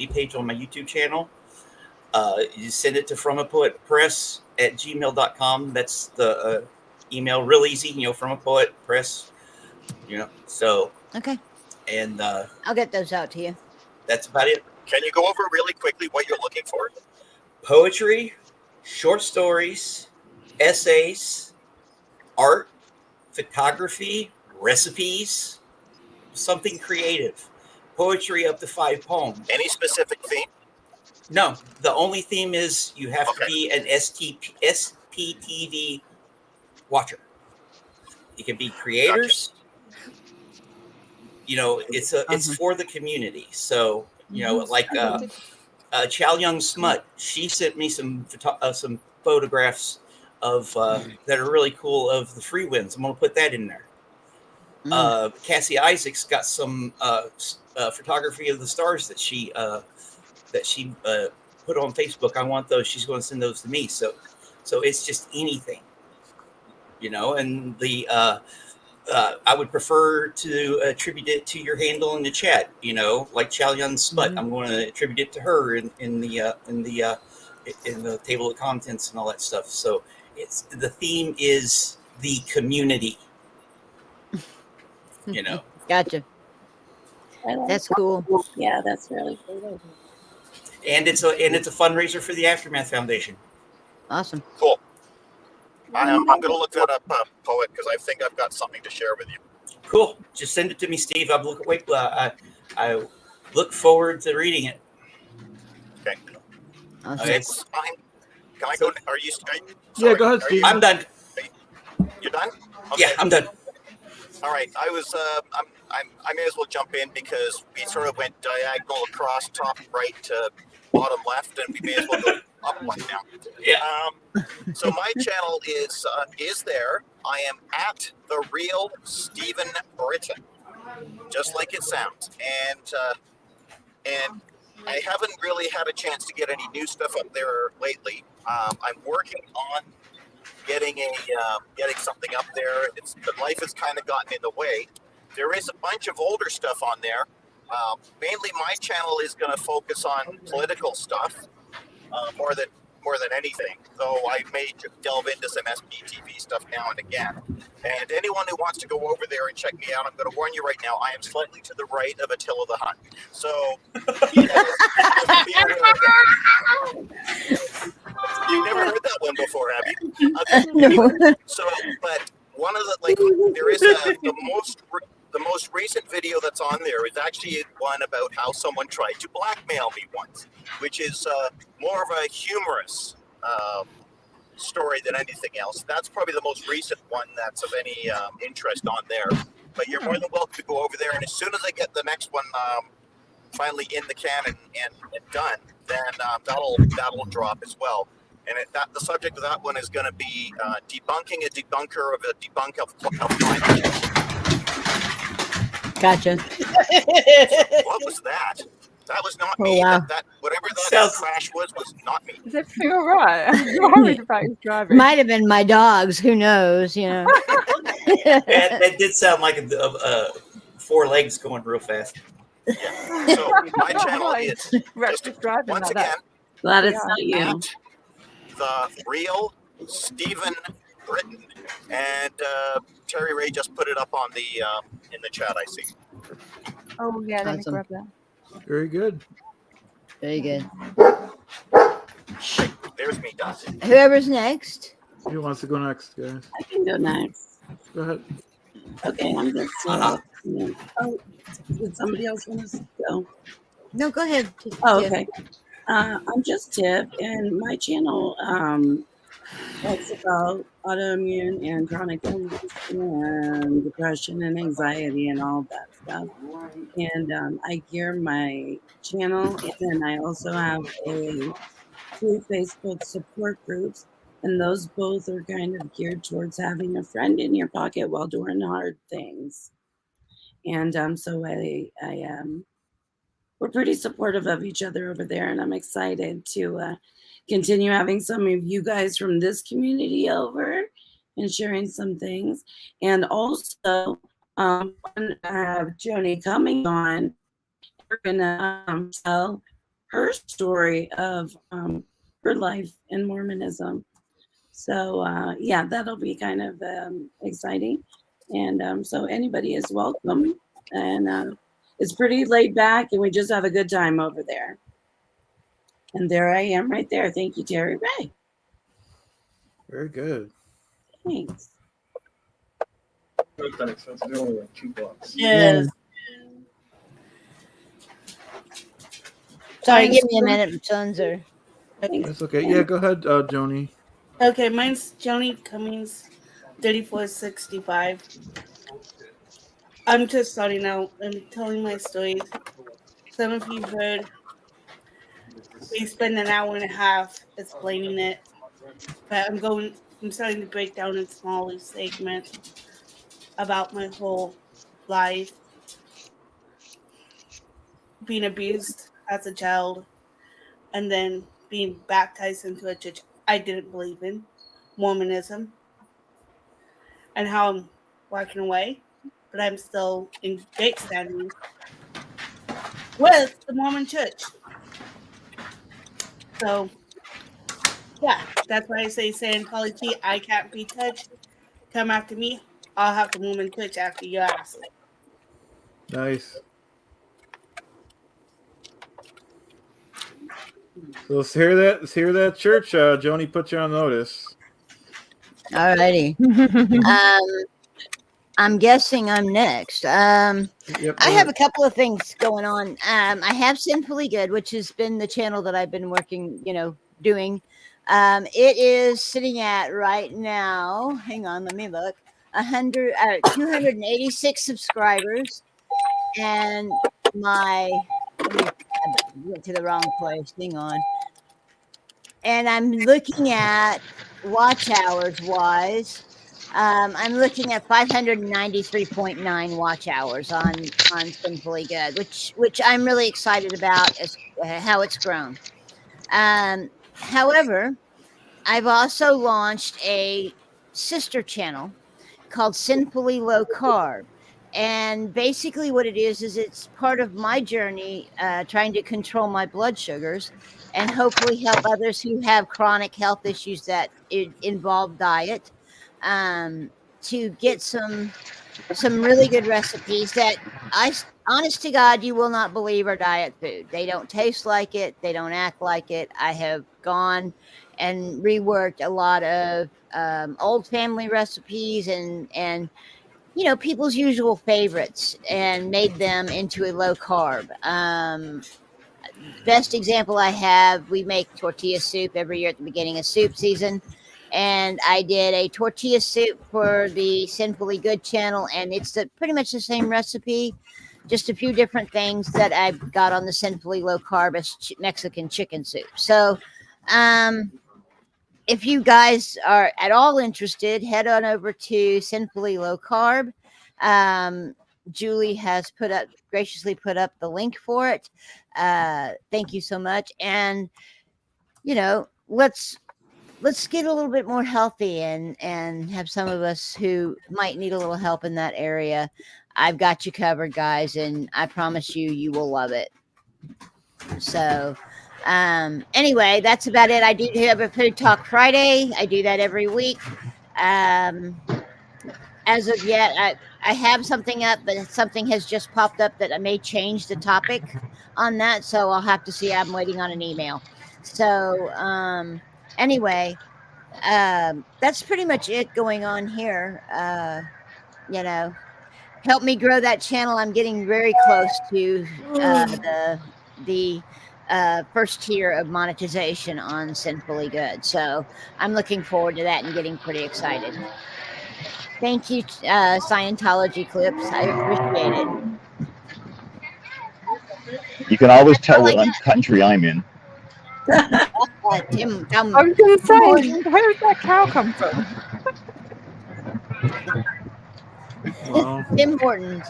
page on my YouTube channel. You send it to FromAPoetPress@gmail.com. That's the email, real easy, From a Poet Press, so. Okay. And I'll get those out to you. That's about it. Can you go over really quickly what you're looking for? Poetry, short stories, essays, art, photography, recipes, something creative. Poetry up to 5 poems. Any specific theme? No, the only theme is you have to be an SPTV watcher. You can be creators. It's for the community. So, like Chow Young Smut, she sent me some photographs of that are really cool of the free winds. I'm going to put that in there. Cassie Isaacs got some photography of the stars that she put on Facebook. I want those. She's going to send those to me. So it's just anything, and I would prefer to attribute it to your handle in the chat, like Chaoyun Smut. Mhm. I'm going to attribute it to her in the table of contents and all that stuff. So the theme is the community, Gotcha. I like That's that. cool. Yeah, that's really cool. and it's a fundraiser for the Aftermath Foundation. Awesome. Cool. I'm going to look that up, Poet, because I think I've got something to share with you. Cool. Just send it to me, Steve. I look forward to reading it. Okay. Awesome. It's fine. Can I go? Are you? Yeah, go ahead, are you- Steve. I'm done. You're done? Yeah, I'm done. All right. I may as well jump in because we sort of went diagonal across top right to bottom left, and we may as well go up one now. Yeah. So my channel is there. I am at the real Stephen Britton, just like it sounds, and I haven't really had a chance to get any new stuff up there lately. I'm working on getting something up there. But life has kind of gotten in the way. There is a bunch of older stuff on there. Mainly, my channel is going to focus on political stuff more than anything. Though I may delve into some SPTV stuff now and again. And anyone who wants to go over there and check me out, I'm going to warn you right now. I am slightly to the right of Attila the Hun. So be aware of that. You've never heard that one before, have you? Anyway, so, but one of the there is the most recent video that's on there is actually one about how someone tried to blackmail me once, which is more of a humorous story than anything else. That's probably the most recent one that's of any interest on there. But you're more than welcome to go over there, and as soon as I get the next one finally in the can and done, then that'll drop as well. And the subject of that one is going to be debunking a debunker of a debunk of climate change. Gotcha. What was that? That was not me. Wow. That whatever that crash was not me. Is everything all right? I'm worried about his driving. Might have been my dogs. Who knows? Yeah, that did sound like four legs going real fast. Yeah. So my channel is just driving once like again. that. Glad it's not you. At the real Stephen Britton, and Terry Ray just put it up on the in the chat. I see. Oh yeah, let me Awesome. grab that. Very good. Very good. There's me done. Whoever's next. Who wants to go next, guys? I can go next. Go ahead. Okay, I'm just. Oh, did somebody else want to go? No, go ahead. Oh, Tiff. okay. I'm just Tiff, and my channel talks about autoimmune and chronic illness and depression and anxiety and all that stuff. And I gear my channel, and I also have two Facebook support groups, and those both are kind of geared towards having a friend in your pocket while doing hard things. And so we're pretty supportive of each other over there, and I'm excited to continue having some of you guys from this community over and sharing some things. And also, when I have Joni coming on, we're gonna tell her story of her life in Mormonism. So yeah, that'll be kind of exciting. And so anybody is welcome. And it's pretty laid back, and we just have a good time over there. And there I am right there. Thank you, Terry Ray. Very good. Thanks. Not that expensive. They're only like $2. Yes. Sorry, give me a minute, sons. Or That's okay. Yeah, go ahead, Joni. Okay, mine's Joni Cummings, 3465. I'm just starting out and telling my stories. Some of you heard we spend an hour and a half explaining it, but I'm starting to break down in smaller segments about my whole life, being abused as a child, and then being baptized into a church I didn't believe in, Mormonism, and how I'm walking away, but I'm still in great standing with the Mormon Church. So, yeah, that's why I say Scientology, I can't be touched. Come after me, I'll have the Mormon Church after your ass. Nice. So let's hear that. Let's hear that, church. Joni put you on notice. Alrighty. I'm guessing I'm next. Yep. I have a couple of things going on. I have Sinfully Good, which has been the channel that I've been working, doing. It is sitting at right now. Hang on, let me look. 286 subscribers, and I went to the wrong place. Hang on. And I'm looking at watch hours wise. I'm looking at 593.9 watch hours on Sinfully Good, which I'm really excited about as how it's grown. However, I've also launched a sister channel called Sinfully Low Carb. And basically what it is it's part of my journey trying to control my blood sugars and hopefully help others who have chronic health issues that involve diet to get some really good recipes that honest to God, you will not believe are diet food. They don't taste like it. They don't act like it. I have gone and reworked a lot of old family recipes and people's usual favorites and made them into a low carb. Best example I have, we make tortilla soup every year at the beginning of soup season. And I did a tortilla soup for the Sinfully Good channel, and it's pretty much the same recipe, just a few different things that I've got on the Sinfully Low Carb as Mexican chicken soup. So, if you guys are at all interested, head on over to Sinfully Low Carb. Julie has graciously put up the link for it. Thank you so much. And, let's get a little bit more healthy and have some of us who might need a little help in that area. I've got you covered, guys, and I promise you will love it. So, anyway, that's about it. I do have a Food Talk Friday. I do that every week. As of yet, I have something up, but something has just popped up that I may change the topic on that. So I'll have to see. I'm waiting on an email. So, anyway, that's pretty much it going on here. Help me grow that channel. I'm getting very close to the first tier of monetization on Sinfully Good. So I'm looking forward to that and getting pretty excited. Thank you, Scientology Clips. I appreciate it. You can always tell what country I'm in. Tim, I was going to say, where did that cow come from? Wow. Tim Hortons.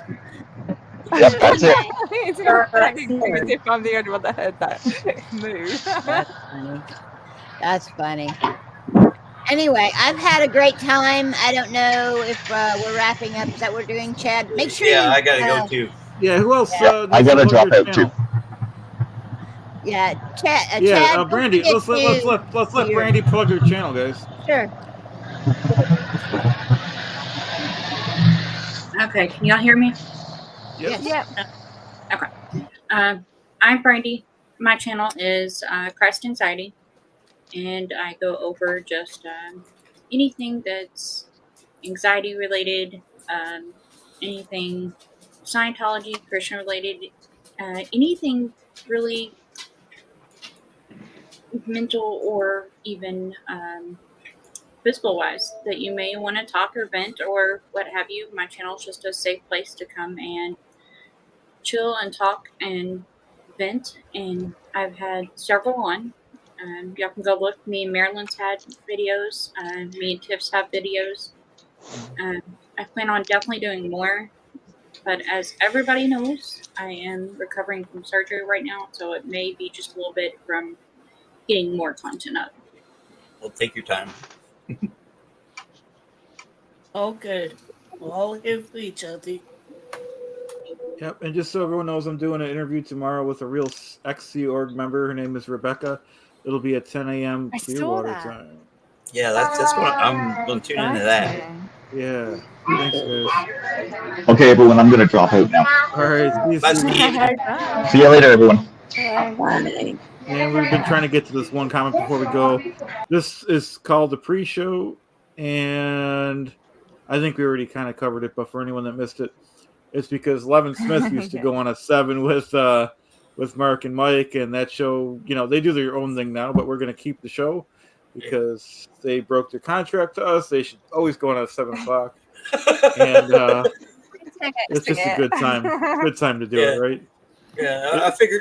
Yep, that's it. It's exactly as if I'm the only one that heard that move. That's funny. Anyway, I've had a great time. I don't know if we're wrapping up. Is that what we're doing, Chad? Make sure. Yeah, I gotta go too. Yeah, who else? I gotta drop out too. Yeah, Chad. Yeah, Brandy. Let's let Brandy plug her channel, guys. Sure. Okay, can y'all hear me? Yes. Yep. Okay. I'm Brandy. My channel is Christ Anxiety, and I go over just anything that's anxiety related, anything Scientology, Christian related, anything really mental or even physical wise that you may want to talk or vent or what have you. My channel is just a safe place to come and chill and talk and vent, and I've had several on. Y'all can go look. Me and Marilyn's had videos. Me and Tiff's have videos. I plan on definitely doing more, but as everybody knows, I am recovering from surgery right now, so it may be just a little bit from getting more content up. Well, take your time. Oh, good. We'll all give to each other. Yep, and just so everyone knows, I'm doing an interview tomorrow with a real XC org member. Her name is Rebecca. It'll be at 10 a.m. I saw Clearwater that. time. Yeah, that's what I'm going to tune into that. Exciting. Yeah. Thanks, guys. Okay, everyone, I'm going to drop out now. All right. See you Bye, soon. Steve. Bye. See you later, everyone. Bye. And we've been trying to get to this one comment before we go. This is called the pre-show, and I think we already kind of covered it, but for anyone that missed it, it's because Levin Smith used to go on a 7 with Mark and Mike, and that show, you know, they do their own thing now, but we're going to keep the show because they broke their contract to us. They should always go on at 7 o'clock, and it's just a good time to do it, right? Yeah, I figure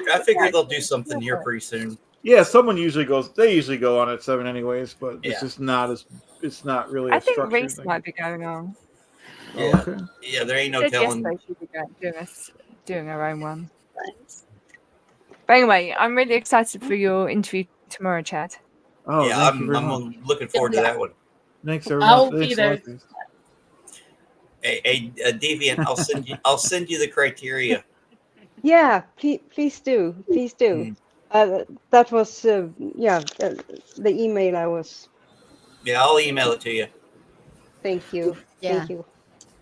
they'll do something here pretty soon. Yeah, someone usually goes. They usually go on at 7 anyways, but it's Yeah. just not as. It's not really. I a think structured Reese thing. might be going on. Yeah, Okay. yeah. There ain't no Said telling. yesterday she'd be doing her own one. But anyway, I'm really excited for your interview tomorrow, Chad. Oh, Yeah, thank you very I'm much. looking forward to that one. Thanks, everyone. I'll be Thanks, there. Alexis. Hey, Deviant, I'll send you the criteria. Yeah, please do. Please do. That was, the email I was. Yeah, I'll email it to you. Thank you. Yeah. Thank you.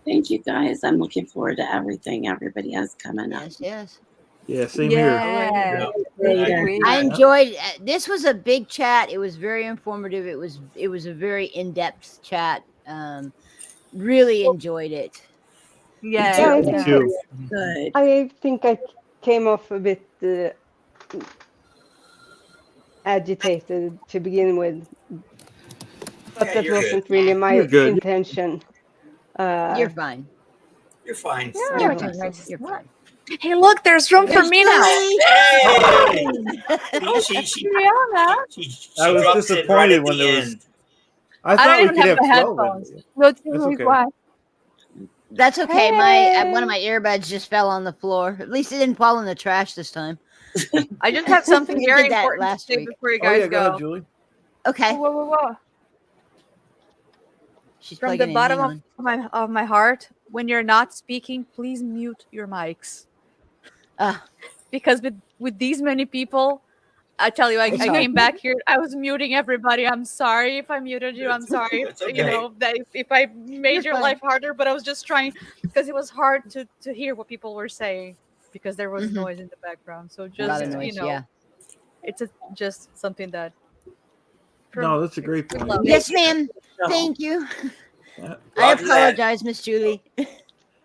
Thank you, guys. I'm looking forward to everything everybody has coming up. Yes. Yeah, same here. Yeah. Later. I enjoyed. This was a big chat. It was very informative. It was a very in-depth chat. Really enjoyed it. Yeah. Me too. Good. I think I came off a bit agitated to begin with, but Yeah, that you're wasn't really my You're good. intention. You're fine. You're fine. You're Yeah. fine. You're fine. Hey, look, there's room for me now. Hey! she Rihanna. I was drops it disappointed right at when the there was. end. I I thought don't we even could have have the 12. headphones. in it. No, That's tell me okay. why. That's okay. My Hey. one of my earbuds just fell on the floor. At least it didn't fall in the trash this time. I just have something We very did that important to last say week. before you Oh guys yeah, go go. ahead, Julie. Okay. Whoa. She's From plugging the in. bottom Hang of my heart, when you're not speaking, please mute your mics. on. Because with these many people, I tell you, I It's came hard. back here. I was muting everybody. I'm sorry if I muted you. I'm sorry, It's okay. that if I made You're your fine. life harder. But I was just trying because it was hard to hear what people were saying because there was Mhm. noise in the background. So A lot just of noise. know, it's just something that. No, that's a great point. love. Yes, ma'am. Thank you. Yeah. I Roger that. apologize, Miss Julie.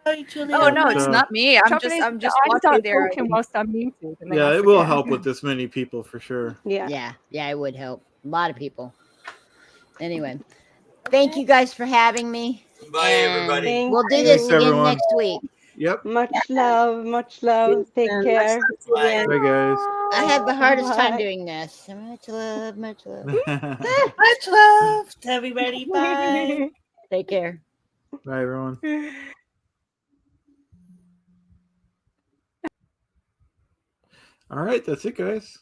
Hi, Julie. Oh no, it's So- not me. I'm Trouble is, just I watching start there. talking whilst I'm muted. And then I Yeah, it will forget. help with this many people for sure. Yeah. Yeah, it would help. A lot of people. Anyway, thank you guys for having me. Bye, and everybody. Thank We'll do you. this Thanks, again everyone. next week. Yep. Much love. Much love. Take care. Bye. Bye, guys. I had the hardest time Bye. doing this. Much love, much love. Much love to everybody. Bye. Take care. Bye, everyone. All right, that's it, guys.